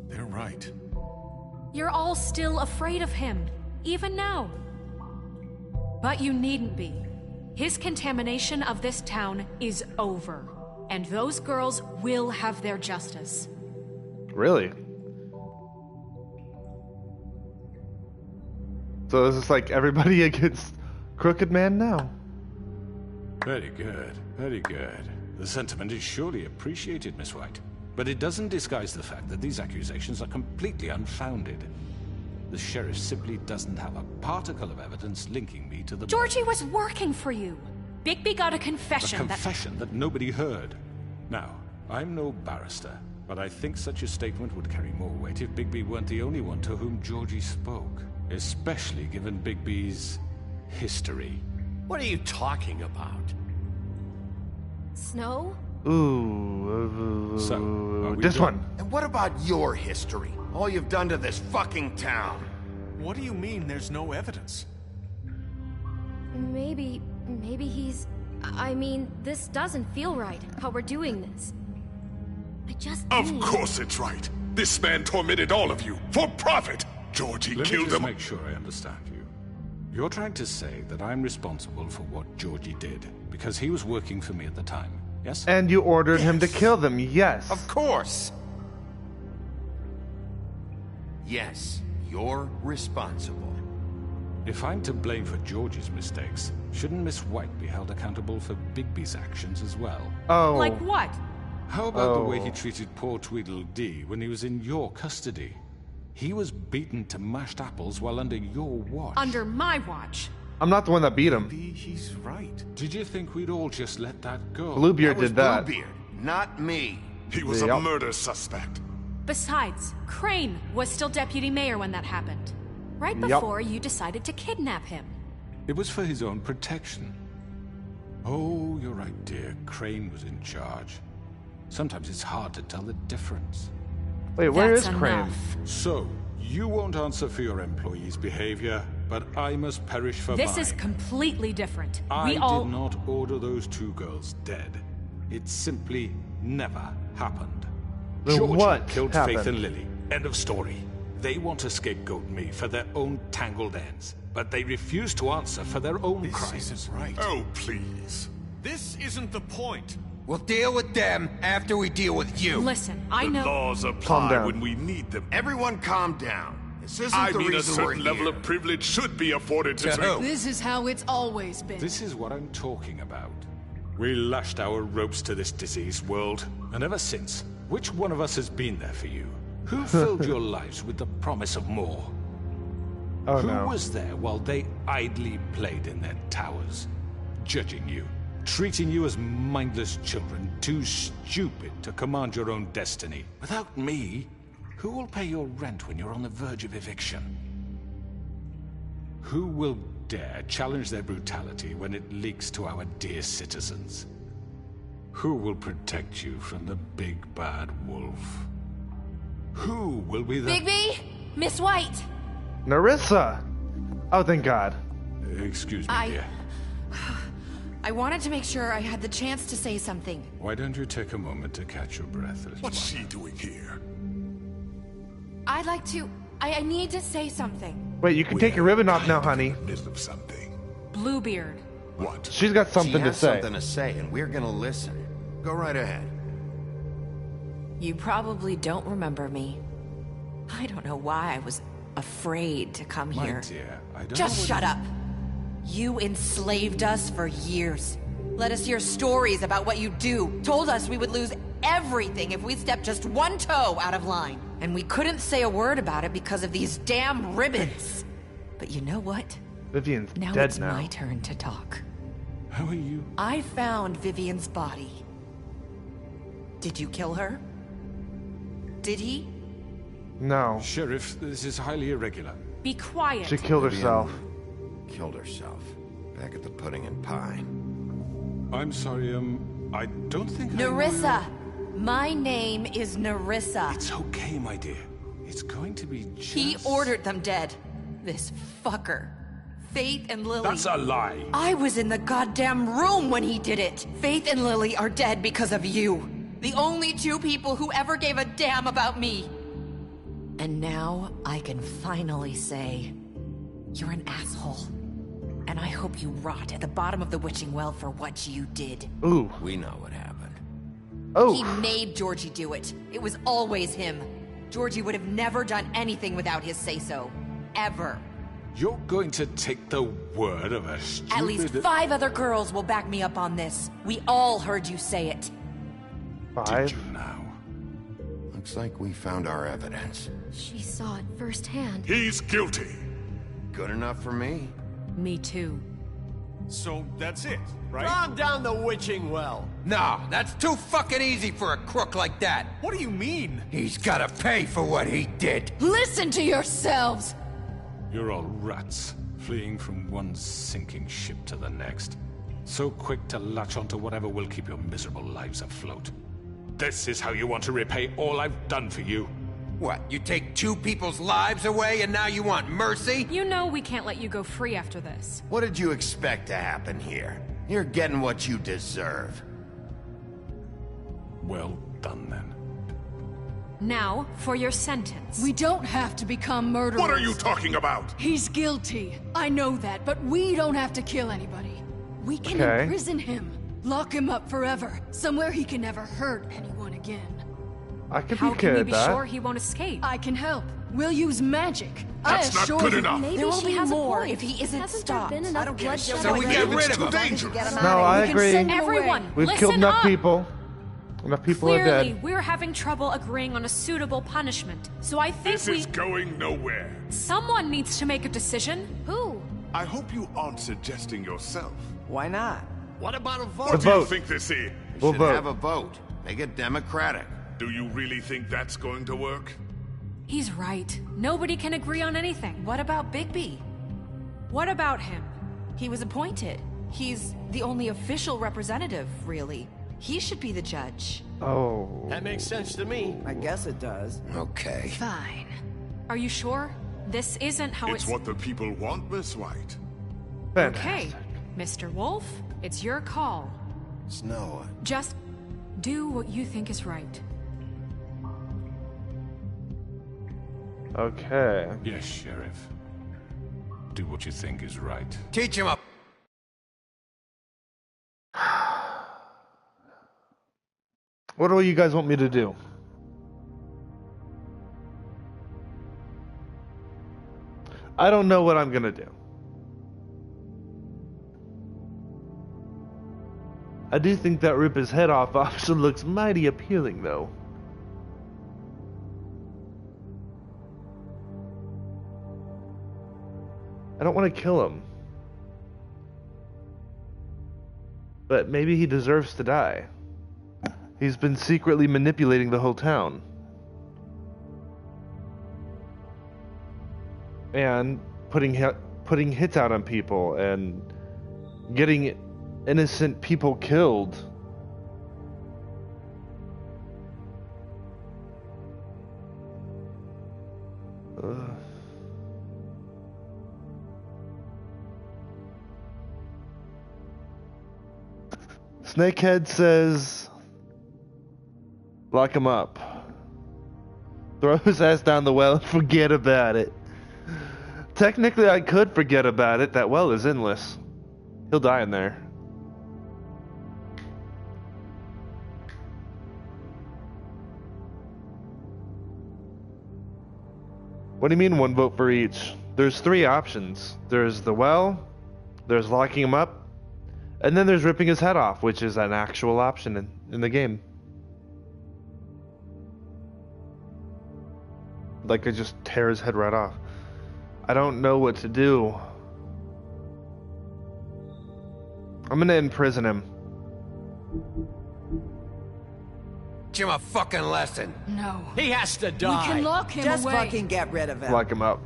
S2: They're right.
S10: You're all still afraid of him, even now. But you needn't be. His contamination of this town is over, and those girls will have their justice.
S1: Really? So is this like everybody against Crooked Man now?
S2: Very good, very good. The sentiment is surely appreciated, Miss White. But it doesn't disguise the fact that these accusations are completely unfounded. The sheriff simply doesn't have a particle of evidence linking me to the...
S10: Georgie was working for you. Bigby got a confession
S2: A confession that nobody heard. Now, I'm no barrister, but I think such a statement would carry more weight if Bigby weren't the only one to whom Georgie spoke. Especially given Bigby's history.
S4: What are you talking about?
S7: Snow?
S1: Ooh.
S2: So, are we
S1: this
S2: done?
S1: one.
S3: And what about your history? All you've done to this fucking town.
S4: What do you mean there's no evidence?
S7: Maybe he's... I mean, this doesn't feel right, how we're doing this. I just
S12: Of course it's right. This man tormented all of you, for profit. Georgie
S2: Let me
S12: killed
S2: just
S12: them.
S2: make sure I understand you. You're trying to say that I'm responsible for what Georgie did, because he was working for me at the time, yes?
S1: And you ordered him to kill them, yes.
S3: Of course. Yes, you're responsible.
S2: If I'm to blame for Georgie's mistakes, shouldn't Miss White be held accountable for Bigby's actions as well?
S1: Oh.
S10: Like what?
S2: How about the way he treated poor Tweedledee when he was in your custody? He was beaten to mashed apples while under your watch.
S10: Under my watch.
S1: I'm not the one that beat him.
S4: Maybe he's right.
S2: Did you think we'd all just let that go?
S1: Bluebeard did that.
S3: Bluebeard, not me.
S12: He was a murder suspect.
S10: Besides, Crane was still deputy mayor when that happened. Right before you decided to kidnap him.
S2: It was for his own protection. Oh, you're right, dear. Crane was in charge. Sometimes it's hard to tell the difference.
S1: Wait, where is Crane?
S2: So, you won't answer for your employees' behavior, but I must perish for
S10: This
S2: mine.
S10: is completely different.
S2: I
S10: We all...
S2: did not order those two girls dead. It simply never happened.
S1: Then
S2: Georgie
S1: what
S2: killed
S1: happened?
S2: Faith and Lily. End of story. They want to scapegoat me for their own tangled ends, but they refuse to answer for their own crimes.
S4: This isn't right.
S12: Oh, please.
S4: This isn't the point.
S9: We'll deal with them after we deal with you.
S10: Listen, I
S12: The
S10: know...
S12: laws
S1: Calm
S12: apply
S1: down.
S12: when we need them.
S3: Everyone calm down. This isn't
S12: I
S3: the
S12: mean, a
S3: reason we're
S12: certain level
S3: here.
S12: of privilege should be afforded to...
S9: To who?
S13: This is how it's always been.
S2: This is what I'm talking about. We lashed our ropes to this diseased world, and ever since, which one of us has been there for you? Who filled your lives with the promise of more?
S1: Oh,
S2: Who
S1: no.
S2: was there while they idly played in their towers, judging you, treating you as mindless children, too stupid to command your own destiny? Without me, who will pay your rent when you're on the verge of eviction? Who will dare challenge their brutality when it leaks to our dear citizens? Who will protect you from the big bad wolf? Who will be the...
S7: Bigby! Miss White!
S1: Narissa! Oh, thank God.
S2: Excuse me, dear.
S14: I wanted to make sure I had the chance to say something.
S2: Why don't you take a moment to catch your breath?
S12: What's she doing here?
S14: I'd like to... I need to say something.
S1: Wait, you can take your ribbon off now, honey.
S12: Middle of something.
S10: Bluebeard.
S12: What?
S1: She's got something
S3: she
S1: to
S3: has
S1: say.
S3: something to say, and we're gonna listen. Go right ahead.
S14: You probably don't remember me. I don't know why I was afraid to come
S2: My
S14: here.
S2: dear, I don't
S14: Just
S2: know
S14: shut up. You enslaved us for years. Let us hear stories about what you do. Told us we would lose everything if we stepped just one toe out of line. And we couldn't say a word about it because of these damn ribbons. But you know what?
S1: Vivian's
S14: Now
S1: dead
S14: it's
S1: now.
S14: my turn to talk.
S2: How are you?
S14: I found Vivian's body. Did you kill her? Did he?
S1: No.
S2: Sheriff, this is highly irregular.
S6: Be quiet.
S1: She killed herself.
S3: Killed herself. Back at the Pudding and Pie.
S2: I'm sorry, I don't think
S14: Nerissa! My name is Nerissa.
S2: It's okay, my dear. It's going to be just...
S14: He ordered them dead. This fucker. Faith and Lily.
S2: That's a lie.
S14: I was in the goddamn room when he did it. Faith and Lily are dead because of you. The only two people who ever gave a damn about me. And now I can finally say, you're an asshole. And I hope you rot at the bottom of the witching well for what you did.
S1: Ooh.
S3: We know what happened.
S1: Oh.
S14: He made Georgie do it. It was always him. Georgie would have never done anything without his say-so. Ever.
S2: You're going to take the word of a stupid...
S14: At least 5 other girls will back me up on this. We all heard you say it.
S1: 5?
S2: Did you now?
S3: Looks like we found our evidence.
S7: She saw it firsthand.
S12: He's guilty.
S3: Good enough for me.
S6: Me too.
S15: So that's it, right?
S16: Calm down the witching well.
S9: No, that's too fucking easy for a crook like that.
S15: What do you mean?
S9: He's gotta pay for what he did.
S13: Listen to yourselves!
S2: You're all rats, fleeing from one sinking ship to the next. So quick to latch onto whatever will keep your miserable lives afloat. This is how you want to repay all I've done for you.
S9: What, you take 2 people's lives away and now you want mercy?
S6: You know we can't let you go free after this.
S3: What did you expect to happen here? You're getting what you deserve.
S2: Well done, then.
S6: Now, for your sentence.
S13: We don't have to become murderers.
S12: What are you talking about?
S13: He's guilty. I know that, but we don't have to kill anybody. We can imprison him. Lock him up forever. Somewhere he can never hurt anyone again.
S1: I could
S6: How
S1: be
S6: can
S1: good
S6: we
S1: at
S6: be
S1: that.
S6: sure he won't escape?
S13: I can help. We'll use magic.
S12: That's
S13: I
S12: not
S13: assure
S12: good
S13: you.
S12: enough.
S7: Maybe
S14: There will
S7: she
S14: be
S7: has
S14: more
S7: a point.
S14: if he isn't
S7: Hasn't
S14: stopped.
S7: there been enough
S14: I don't give a
S7: bloodshed?
S14: shit.
S9: So we get rid
S12: It's
S9: of him.
S12: too dangerous.
S1: No, I
S13: We can
S1: agree.
S13: send him
S6: Everyone,
S1: We've
S6: listen
S1: killed enough
S6: up.
S1: people. Enough people are
S6: Clearly,
S1: dead.
S6: we're having trouble agreeing on a suitable punishment. So I think
S12: This is going nowhere.
S6: someone needs to make a decision.
S7: Who?
S12: I hope you aren't suggesting yourself.
S16: Why not? What about a vote?
S12: What do you
S1: vote.
S12: think this is?
S3: We
S1: We'll
S3: should
S1: vote.
S3: have a vote. Make it democratic.
S12: Do you really think that's going to work?
S6: He's right. Nobody can agree on anything.
S14: What about Bigby?
S6: What about him?
S14: He was appointed. He's the only official representative, really. He should be the judge.
S1: Oh.
S16: That makes sense to me. I guess it does.
S3: Okay.
S6: Fine. Are you sure? This isn't how
S12: It's what the people want, Miss White.
S6: Okay, Mr. Wolf, it's your call.
S3: Snow.
S6: Just do what you think is right.
S1: Okay.
S2: Yes, Sheriff. Do what you think is right.
S9: Teach him up.
S1: What do you guys want me to do? I don't know what I'm gonna do. I do think that rip his head off option looks mighty appealing, though. I don't want to kill him. But maybe he deserves to die. He's been secretly manipulating the whole town. And putting hits out on people and getting innocent people killed. Ugh. Snakehead says, lock him up. Throw his ass down the well and forget about it. Technically, I could forget about it. That well is endless. He'll die in there. What do you mean one vote for each? There's 3 options. There's the well, there's locking him up, and then there's ripping his head off, which is an actual option in the game. Like, I just tear his head right off. I don't know what to do. I'm gonna imprison him.
S9: Teach him a fucking lesson.
S13: No.
S16: He has to
S13: We
S16: die.
S13: can lock him
S11: Just
S13: away.
S11: fucking get rid of him.
S1: Lock him up.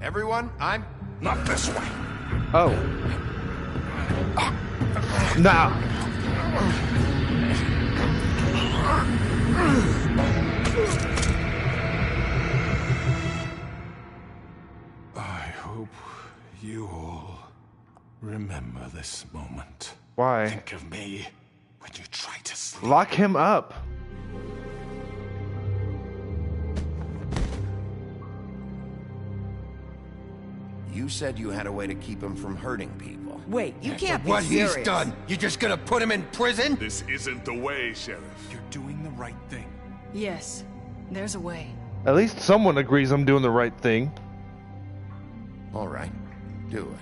S3: Everyone, I'm...
S12: Not this way.
S1: Oh. Nah.
S2: I hope you all remember this moment.
S1: Why?
S2: Think of me when you try to sleep.
S1: Lock him up.
S3: You said you had a way to keep him from hurting people.
S11: Wait, you can't be
S9: What
S11: serious.
S9: he's done, you just gonna put him in prison?
S12: This isn't the way, Sheriff.
S15: You're doing the right thing.
S13: Yes, there's a way.
S1: At least someone agrees I'm doing the right thing.
S3: All right, do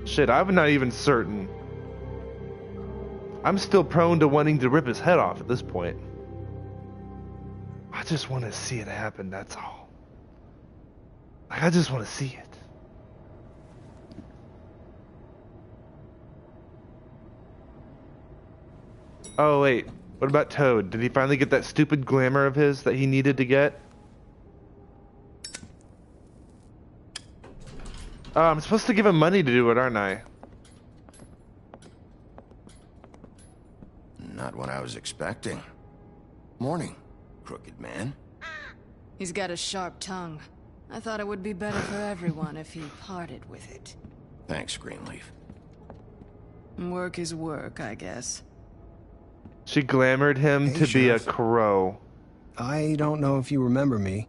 S3: it.
S1: Shit, I'm not even certain. I'm still prone to wanting to rip his head off at this point. I just want to see it happen, that's all. Like, I just want to see it. Oh, wait. What about Toad? Did he finally get that stupid glamour of his that he needed to get? Oh, I'm supposed to give him money to do it, aren't I?
S3: Not what I was expecting. Morning, crooked man.
S13: He's got a sharp tongue. I thought it would be better for everyone if he parted with it.
S3: Thanks, Greenleaf.
S13: Work is work, I guess.
S1: She glamoured him to be a
S17: Sheriff.
S1: crow.
S17: I don't know if you remember me.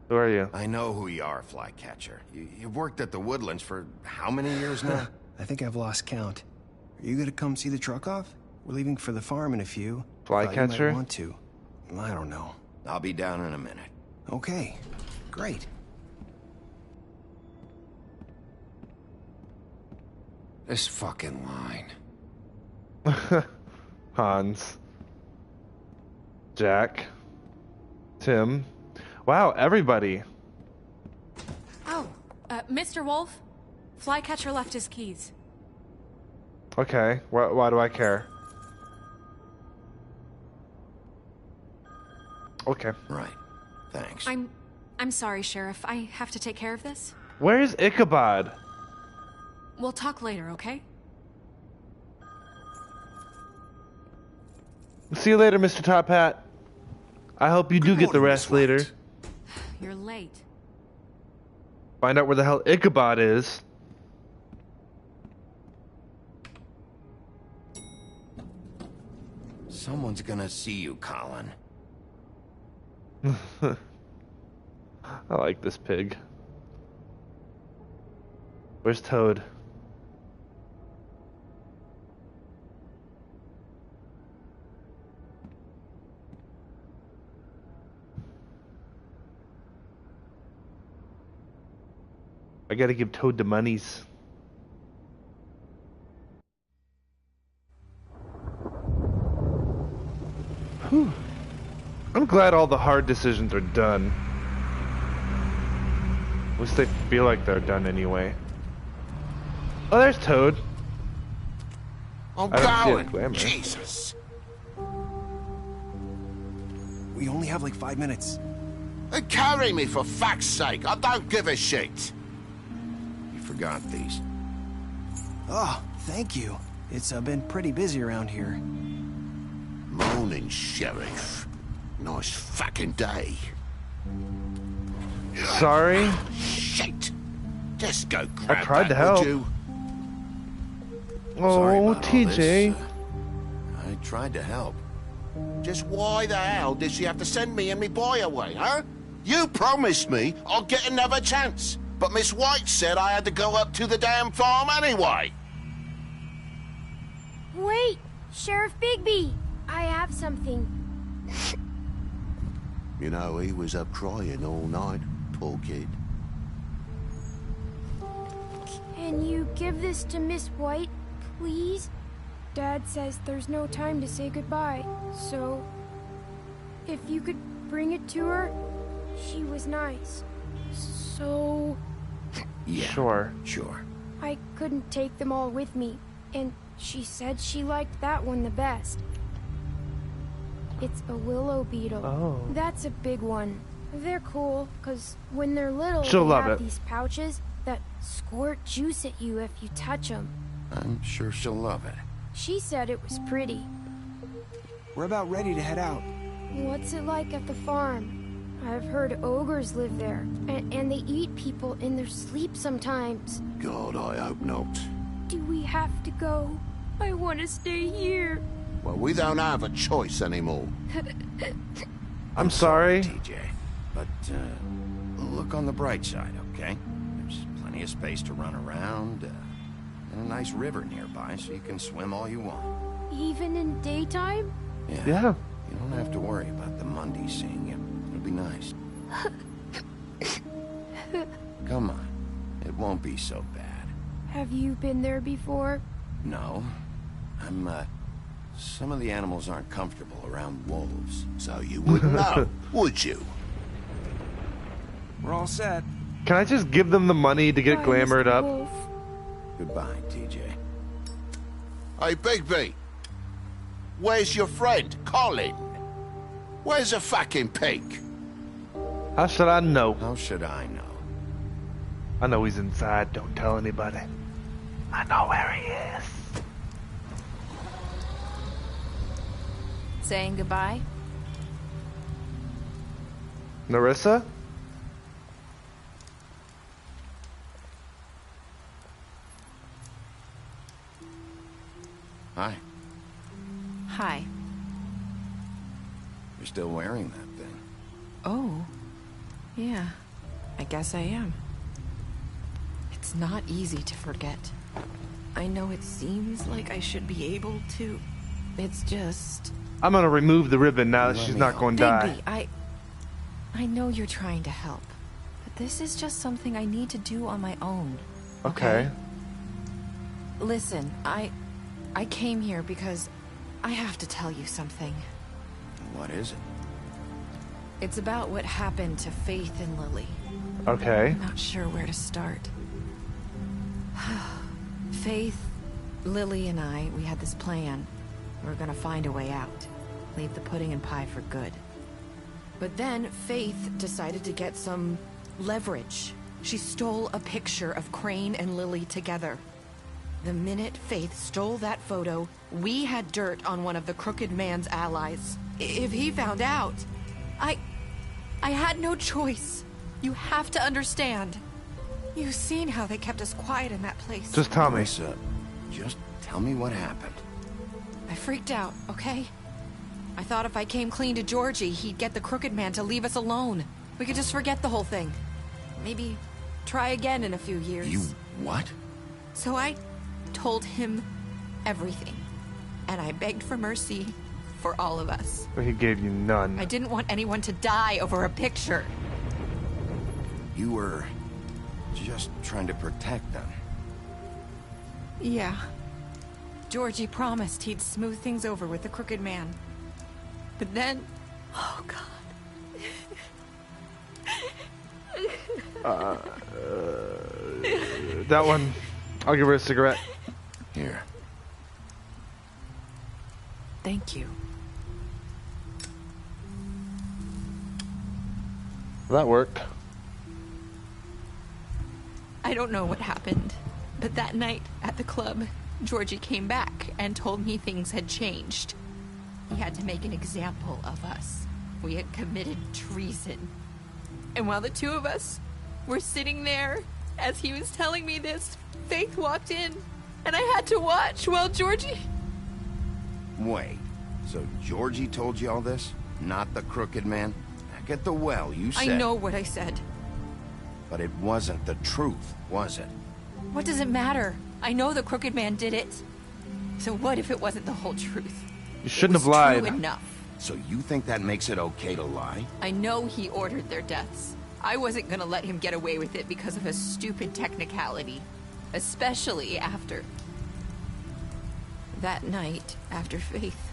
S1: Who are you?
S3: I know who you are, Flycatcher. You've worked at the Woodlands for how many years now?
S17: I think I've lost count. Are you gonna come see the truck off? We're leaving for the farm in a few. Thought you might
S1: Flycatcher?
S17: want to. I don't know.
S3: I'll be down in a minute.
S17: Okay, great.
S9: This fucking line.
S1: Hans. Jack. Tim. Wow, everybody.
S10: Oh, Mr. Wolf? Flycatcher left his keys.
S1: Okay, why do I care? Okay.
S3: Right. Thanks.
S10: I'm sorry, Sheriff. I have to take care of this.
S1: Where's Ichabod?
S10: We'll talk later, okay?
S1: See you later, Mr. Top Hat. I hope you do get the rest later.
S10: You're late.
S1: Find out where the hell Ichabod is.
S3: Someone's gonna see you, Colin.
S1: I like this pig. Where's Toad? I gotta give Toad the monies. Whew. I'm glad all the hard decisions are done. At least they feel like they're done anyway. Oh, there's Toad.
S3: I'm
S1: I don't see
S3: going.
S1: a glamour.
S3: Jesus.
S17: We only have like 5 minutes.
S3: Carry me, for fuck's sake. I don't give a shit. You forgot these.
S17: Oh, thank you. It's been pretty busy around here.
S3: Morning, Sheriff. Nice fucking day.
S1: Sorry?
S3: Shit. Just go grab
S1: I tried to
S3: that,
S1: help.
S3: would you? Sorry
S1: Oh,
S3: about all
S1: TJ.
S3: this. I tried to help. Just why the hell did she have to send me and me boy away, huh? You promised me I'll get another chance, but Miss White said I had to go up to the damn farm anyway.
S18: Wait, Sheriff Bigby, I have something.
S3: You know, he was up crying all night, poor kid.
S18: Can you give this to Miss White, please? Dad says there's no time to say goodbye, so if you could bring it to her, she was nice. So...
S3: Yeah,
S1: Sure.
S3: Sure.
S18: I couldn't take them all with me, and she said she liked that one the best. It's a willow beetle.
S1: Oh.
S18: That's a big one. They're cool, because when they're little,
S1: She'll
S18: they
S1: love
S18: have
S1: it.
S18: these pouches that squirt juice at you if you touch them.
S3: I'm sure she'll love it.
S18: She said it was pretty.
S17: We're about ready to head out.
S18: What's it like at the farm? I've heard ogres live there, and they eat people in their sleep sometimes.
S3: God, I hope not.
S18: Do we have to go? I want to stay here.
S3: Well, we don't have a choice anymore.
S1: I'm sorry.
S9: TJ. But, look on the bright side, okay? There's plenty of space to run around, and a nice river nearby, so you can swim all you want.
S18: Even in daytime?
S1: Yeah.
S9: You don't have to worry about the Mundies seeing you. It'll be nice. Come on. It won't be so bad.
S18: Have you been there before?
S9: No. Some of the animals aren't comfortable around wolves.
S3: So you wouldn't know, would you?
S17: We're all set.
S1: Can I just give them the money to get glamored up?
S9: Goodbye, TJ.
S3: Hey, Bigby. Where's your friend, Colin? Where's the fucking pig?
S1: How should I know?
S9: How should I know?
S1: I know he's inside. Don't tell anybody. I know where he is.
S19: Saying goodbye?
S1: Narissa?
S9: Hi.
S19: Hi.
S9: You're still wearing that thing.
S14: Oh. Yeah. I guess I am. It's not easy to forget. I know it seems like I should be able to. It's just...
S1: I'm gonna remove the ribbon now that she's not going to die.
S14: Bigby, I know you're trying to help, but this is just something I need to do on my own.
S1: Okay.
S14: Listen, I came here because I have to tell you something.
S9: What is it?
S14: It's about what happened to Faith and Lily.
S1: Okay.
S14: I'm not sure where to start. Faith, Lily, and I, we had this plan. We were gonna find a way out. Leave the pudding and pie for good. But then Faith decided to get some leverage. She stole a picture of Crane and Lily together. The minute Faith stole that photo, we had dirt on one of the Crooked Man's allies. If he found out, I had no choice. You have to understand. You've seen how they kept us quiet in that place.
S1: Just tell me.
S9: Just tell me what happened.
S14: I freaked out, okay? I thought if I came clean to Georgie, he'd get the Crooked Man to leave us alone. We could just forget the whole thing. Maybe try again in a few years.
S9: You what?
S14: So I told him everything. And I begged for mercy for all of us.
S1: But he gave you none.
S14: I didn't want anyone to die over a picture.
S9: You were just trying to protect them.
S14: Yeah. Georgie promised he'd smooth things over with the Crooked Man. But then... Oh, God.
S1: That one. I'll give her a cigarette.
S9: Here.
S14: Thank you.
S1: That worked.
S14: I don't know what happened, but that night at the club, Georgie came back and told me things had changed. He had to make an example of us. We had committed treason. And while the two of us were sitting there, as he was telling me this, Faith walked in, and I had to watch while Georgie...
S9: Wait, so Georgie told you all this? Not the Crooked Man? Back at the well, you said...
S14: I know what I said.
S9: But it wasn't the truth, was it?
S14: What does it matter? I know the Crooked Man did it. So what if it wasn't the whole truth?
S1: You shouldn't have lied.
S14: True enough.
S9: So you think that makes it okay to lie?
S14: I know he ordered their deaths. I wasn't gonna let him get away with it because of a stupid technicality. Especially after... that night, after Faith.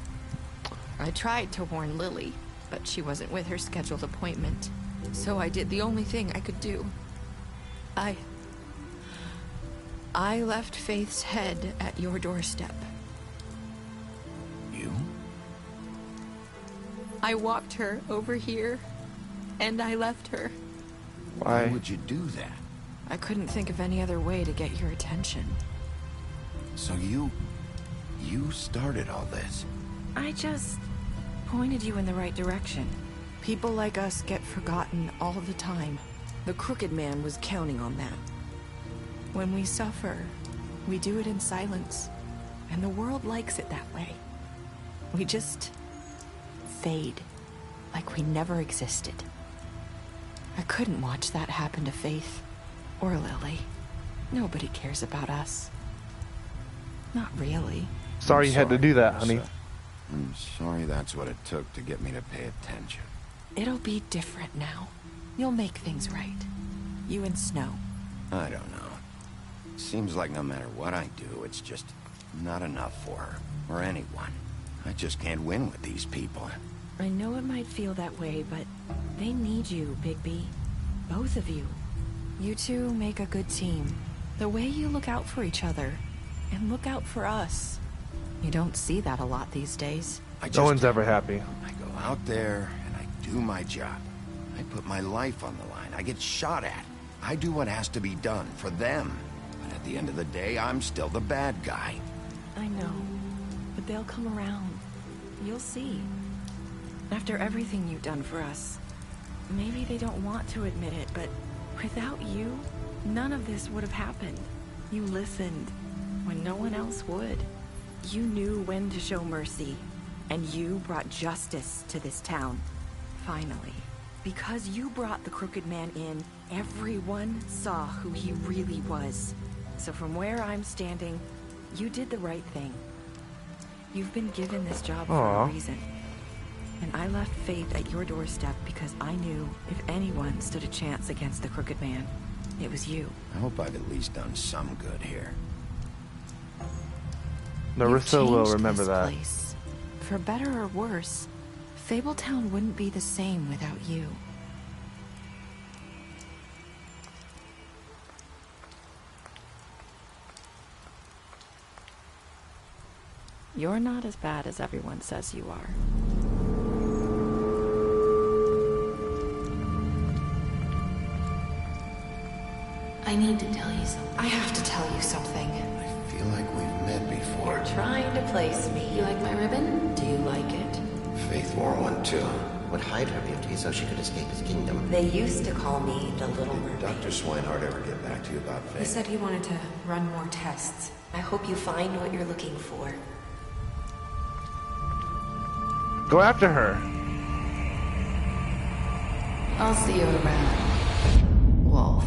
S14: I tried to warn Lily, but she wasn't with her scheduled appointment. So I did the only thing I could do.
S10: I left Faith's head at your doorstep.
S9: You?
S10: I walked her over here, and I left her.
S9: Why would you do that?
S10: I couldn't think of any other way to get your attention.
S9: So you started all this?
S10: I just pointed you in the right direction. People like us get forgotten all the time. The Crooked Man was counting on that. When we suffer, we do it in silence, and the world likes it that way. We just fade, like we never existed. I couldn't watch that happen to Faith, or Lily. Nobody cares about us. Not really.
S1: Sorry you had to do that, honey.
S9: I'm sorry that's what it took to get me to pay attention.
S10: It'll be different now. You'll make things right. You and Snow.
S9: I don't know. Seems like no matter what I do, it's just not enough for her, or anyone. I just can't win with these people.
S10: I know it might feel that way, but they need you, Bigby. Both of you. You two make a good team. The way you look out for each other, and look out for us. You don't see that a lot these days.
S1: No one's ever happy.
S9: I go out there, and I do my job. I put my life on the line. I get shot at. I do what has to be done for them. But at the end of the day, I'm still the bad guy.
S10: I know, but they'll come around. You'll see. After everything you've done for us, maybe they don't want to admit it, but without you, none of this would have happened. You listened when no one else would. You knew when to show mercy, and you brought justice to this town. Finally. Because you brought the Crooked Man in, everyone saw who he really was. So from where I'm standing, you did the right thing. You've been given this job for a reason. And I left Faith at your doorstep because I knew if anyone stood a chance against the Crooked Man, it was you.
S9: I hope I've at least done some good here.
S1: Narissa will remember that.
S10: Place. For better or worse, Fabletown wouldn't be the same without you. You're not as bad as everyone says you are.
S20: I need to tell you something.
S14: I have to tell you something.
S9: I feel like we've met before.
S14: You're trying to place me.
S20: You like my ribbon?
S14: Do you like it?
S9: Faith wore one too.
S21: Would hide her beauty so she could escape his kingdom.
S14: They used to call me the Little Mermaid.
S9: Dr. Swinehart ever get back to you about Faith?
S14: He said he wanted to run more tests. I hope you find what you're looking for.
S1: Go after her.
S20: I'll see you around, Wolf.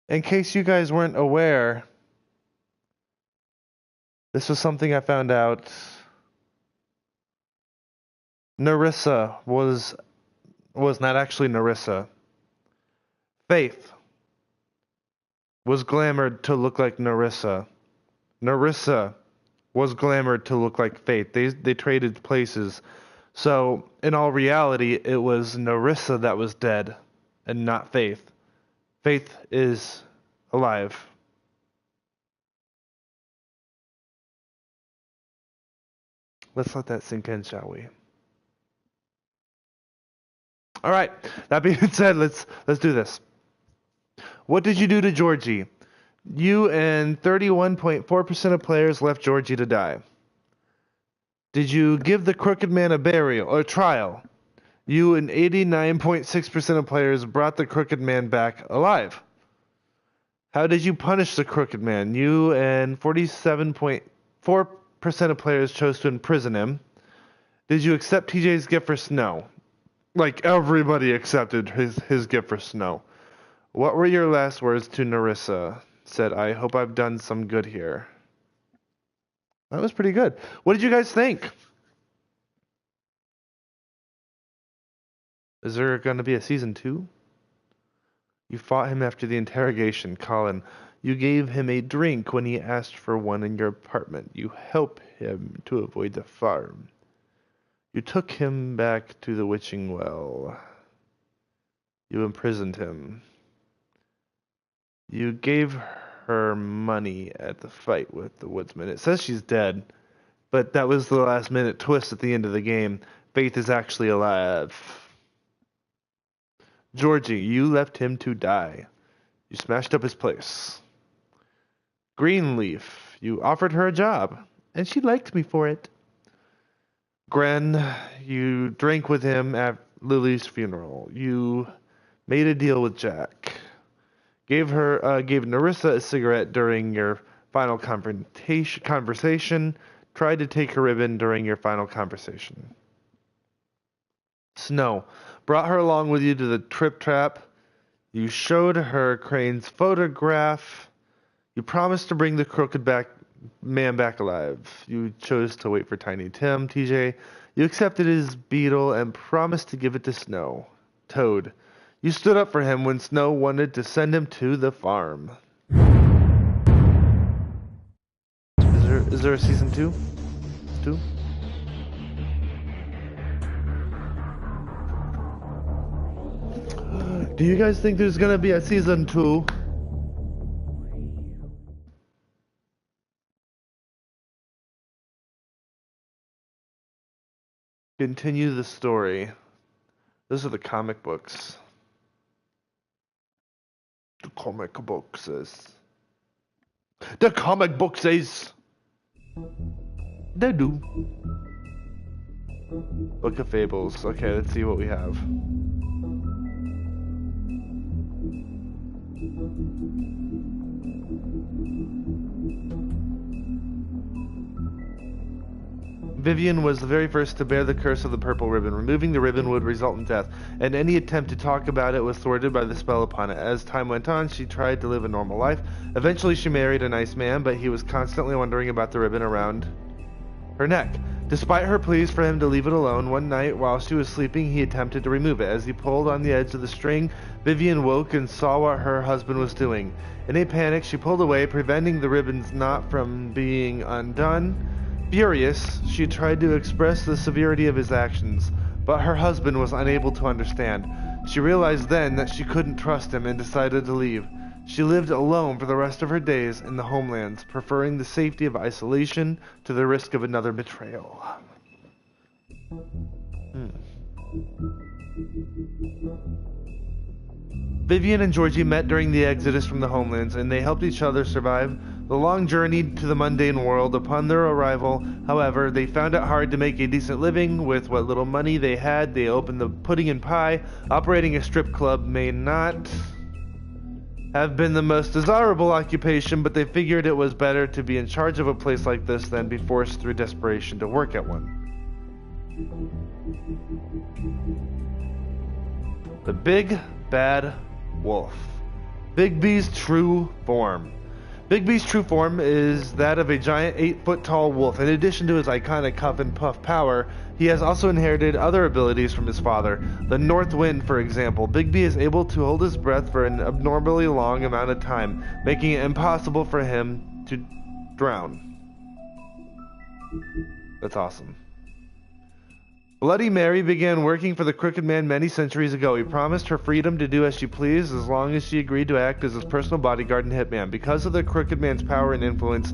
S1: In case you guys weren't aware, this was something I found out. Narissa was not actually Narissa. Faith was glamored to look like Narissa. Narissa was glamored to look like Faith. They traded places. So, in all reality, it was Narissa that was dead and not Faith. Faith is alive. Let's let that sink in, shall we? All right. That being said, let's do this. What did you do to Georgie? You and 31.4% of players left Georgie to die. Did you give the Crooked Man a burial or trial? You and 89.6% of players brought the Crooked Man back alive. How did you punish the Crooked Man? You and 47.4% of players chose to imprison him. Did you accept TJ's gift for Snow? Like, everybody accepted his gift for Snow. What were your last words to Narissa? Said, I hope I've done some good here. That was pretty good. What did you guys think? Is there going to be a season 2? You fought him after the interrogation, Colin. You gave him a drink when he asked for one in your apartment. You helped him to avoid the farm. You took him back to the witching well. You imprisoned him. You gave her money at the fight with the woodsman. It says she's dead, but that was the last minute twist at the end of the game. Faith is actually alive. Georgie, you left him to die. You smashed up his place. Greenleaf, you offered her a job, and she liked me for it. Gren, you drank with him at Lily's funeral. You made a deal with Jack. Gave Nerissa a cigarette during your final conversation. Tried to take her ribbon during your final conversation. Snow, brought her along with you to the Trip Trap. You showed her Crane's photograph. You promised to bring the crooked man back alive. You chose to wait for Tiny Tim, TJ. You accepted his beetle and promised to give it to Snow. Toad, you stood up for him when Snow wanted to send him to the farm. Is there a season 2? 2? Do you guys think there's gonna be a season 2? Continue the story. Those are the comic books. The comic book says. The comic book says. They do. Book of Fables. Okay, let's see what we have. Vivian was the very first to bear the curse of the purple ribbon. Removing the ribbon would result in death, and any attempt to talk about it was thwarted by the spell upon it. As time went on, she tried to live a normal life. Eventually, she married a nice man, but he was constantly wondering about the ribbon around her neck. Despite her pleas for him to leave it alone, one night while she was sleeping, he attempted to remove it. As he pulled on the edge of the string, Vivian woke and saw what her husband was doing. In a panic, she pulled away, preventing the ribbon's knot from being undone. Furious, she tried to express the severity of his actions, but her husband was unable to understand. She realized then that she couldn't trust him and decided to leave. She lived alone for the rest of her days in the homelands, preferring the safety of isolation to the risk of another betrayal. Vivian and Georgie met during the exodus from the homelands, and they helped each other survive the long journey to the mundane world. Upon their arrival, however, they found it hard to make a decent living. With what little money they had, they opened the Pudding and Pie. Operating a strip club may not have been the most desirable occupation, but they figured it was better to be in charge of a place like this than be forced through desperation to work at one. The Big Bad Wolf. Bigby's true form. Bigby's true form is that of a giant 8-foot-tall wolf. In addition to his iconic huff and puff power, he has also inherited other abilities from his father. The North Wind, for example. Bigby is able to hold his breath for an abnormally long amount of time, making it impossible for him to drown. That's awesome. Bloody Mary began working for the Crooked Man many centuries ago. He promised her freedom to do as she pleased as long as she agreed to act as his personal bodyguard and hitman. Because of the Crooked Man's power and influence,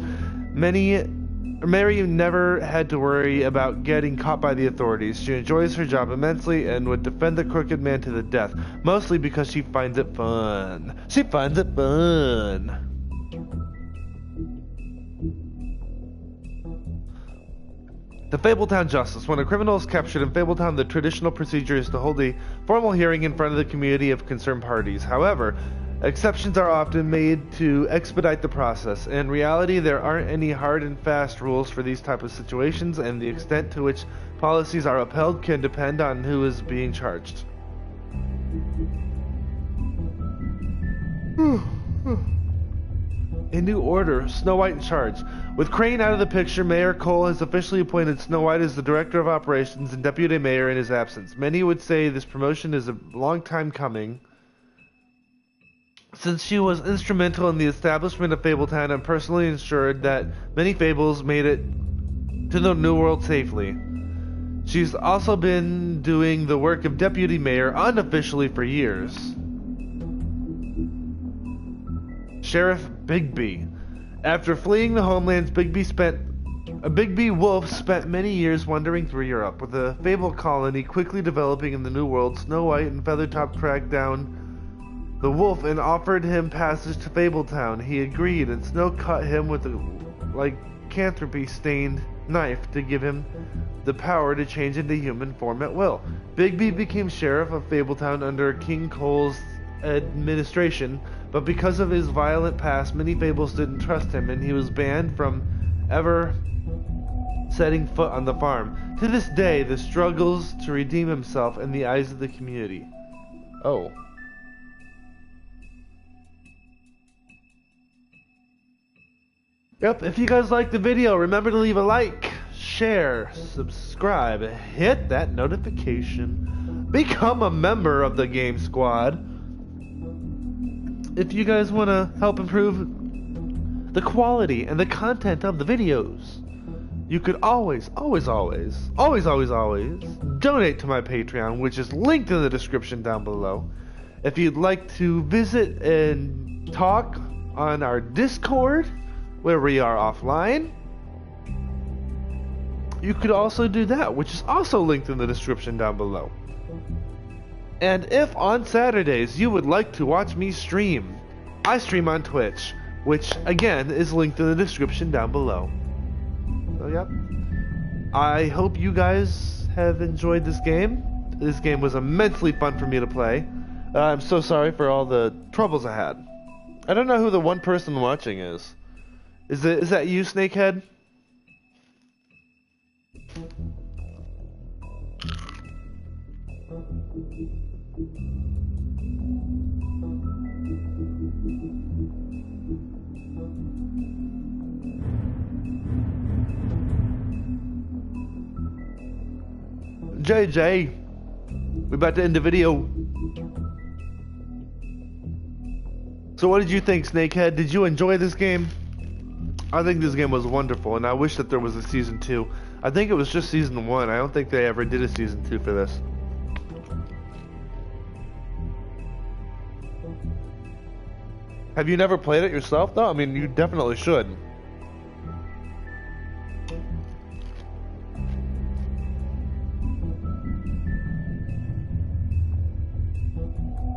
S1: Mary never had to worry about getting caught by the authorities. She enjoys her job immensely and would defend the Crooked Man to the death, mostly because she finds it fun. She finds it fun. The Fabletown Justice. When a criminal is captured in Fabletown, the traditional procedure is to hold a formal hearing in front of the community of concerned parties. However, exceptions are often made to expedite the process. In reality, there aren't any hard and fast rules for these type of situations, and the extent to which policies are upheld can depend on who is being charged. A new order, Snow White in charge. With Crane out of the picture, Mayor Cole has officially appointed Snow White as the Director of Operations and Deputy Mayor in his absence. Many would say this promotion is a long time coming, since she was instrumental in the establishment of Fabletown and personally ensured that many Fables made it to the New World safely. She's also been doing the work of deputy mayor unofficially for years. Sheriff Bigby. After fleeing the homelands, Bigby Wolf spent many years wandering through Europe, with the Fable colony quickly developing in the New World. Snow White and Feathertop tracked down the wolf and offered him passage to Fabletown. He agreed, and Snow cut him with a lycanthropy-stained knife to give him the power to change into human form at will. Bigby became sheriff of Fabletown under King Cole's administration, but because of his violent past, many Fables didn't trust him, and he was banned from ever setting foot on the farm. To this day, the struggles to redeem himself in the eyes of the community. Oh. Yep, if you guys liked the video, remember to leave a like, share, subscribe, hit that notification, become a member of the Game Squad. If you guys want to help improve the quality and the content of the videos, you could always donate to my Patreon, which is linked in the description down below. If you'd like to visit and talk on our Discord, where we are offline, you could also do that, which is also linked in the description down below. And if on Saturdays you would like to watch me stream, I stream on Twitch, which again is linked in the description down below. So yep, I hope you guys have enjoyed this game. This game was immensely fun for me to play. I'm so sorry for all the troubles I had. I don't know who the one person watching is. Is that you, Snakehead? JJ, we're about to end the video. So what did you think, Snakehead? Did you enjoy this game? I think this game was wonderful, and I wish that there was a season 2. I think it was just season 1. I don't think they ever did a season 2 for this. Have you never played it yourself, though? I mean, you definitely should.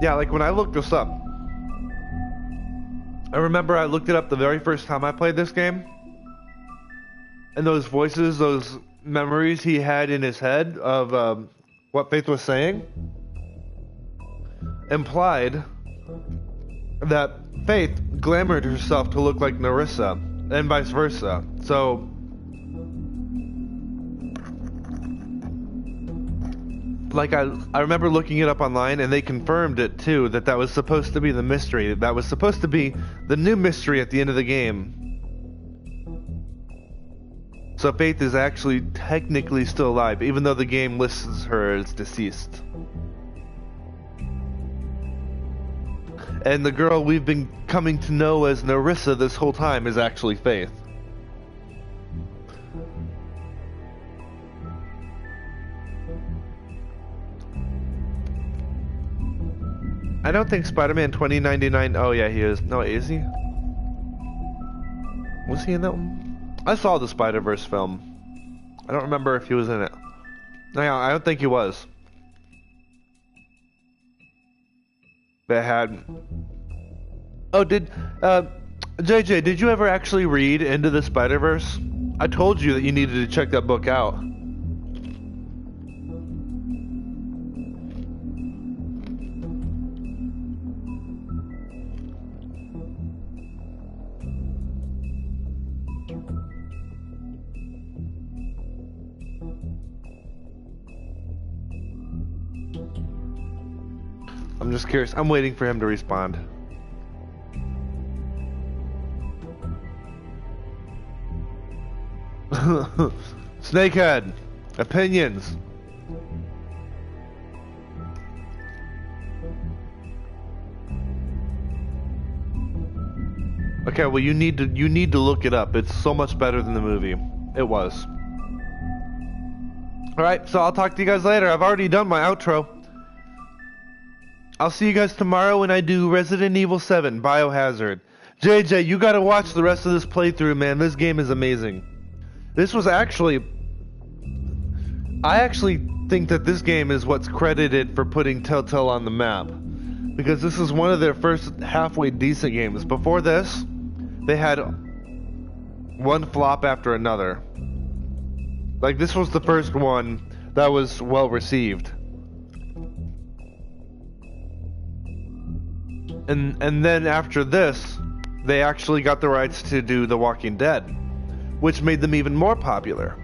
S1: Yeah, like when I looked this up, I remember I looked it up the very first time I played this game, and those voices, those memories he had in his head of what Faith was saying, implied that Faith glamored herself to look like Narissa, and vice versa. So, like I remember looking it up online, and they confirmed it too, that was supposed to be the mystery. That was supposed to be the new mystery at the end of the game. So Faith is actually technically still alive, even though the game lists her as deceased. And the girl we've been coming to know as Narissa this whole time is actually Faith. I don't think Spider-Man 2099... Oh yeah, he is. No, is he? Was he in that one? I saw the Spider-Verse film. I don't remember if he was in it. No, I don't think he was. That had... Oh, JJ, did you ever actually read Into the Spider-Verse? I told you that you needed to check that book out. I'm just curious. I'm waiting for him to respond. Snakehead, opinions. Okay, well you need to look it up. It's so much better than the movie. It was. Alright, so I'll talk to you guys later. I've already done my outro. I'll see you guys tomorrow when I do Resident Evil 7 Biohazard. JJ, you gotta watch the rest of this playthrough, man. This game is amazing. This was actually... I actually think that this game is what's credited for putting Telltale on the map. Because this is one of their first halfway decent games. Before this, they had one flop after another. Like, this was the first one that was well received. And then after this, they actually got the rights to do The Walking Dead, which made them even more popular.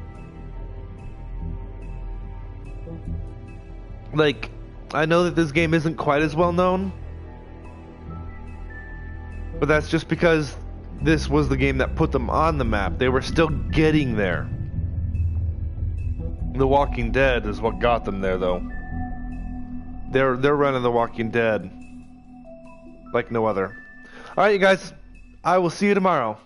S1: Like, I know that this game isn't quite as well known, but that's just because this was the game that put them on the map. They were still getting there. The Walking Dead is what got them there, though. They're running The Walking Dead like no other. Alright, you guys. I will see you tomorrow.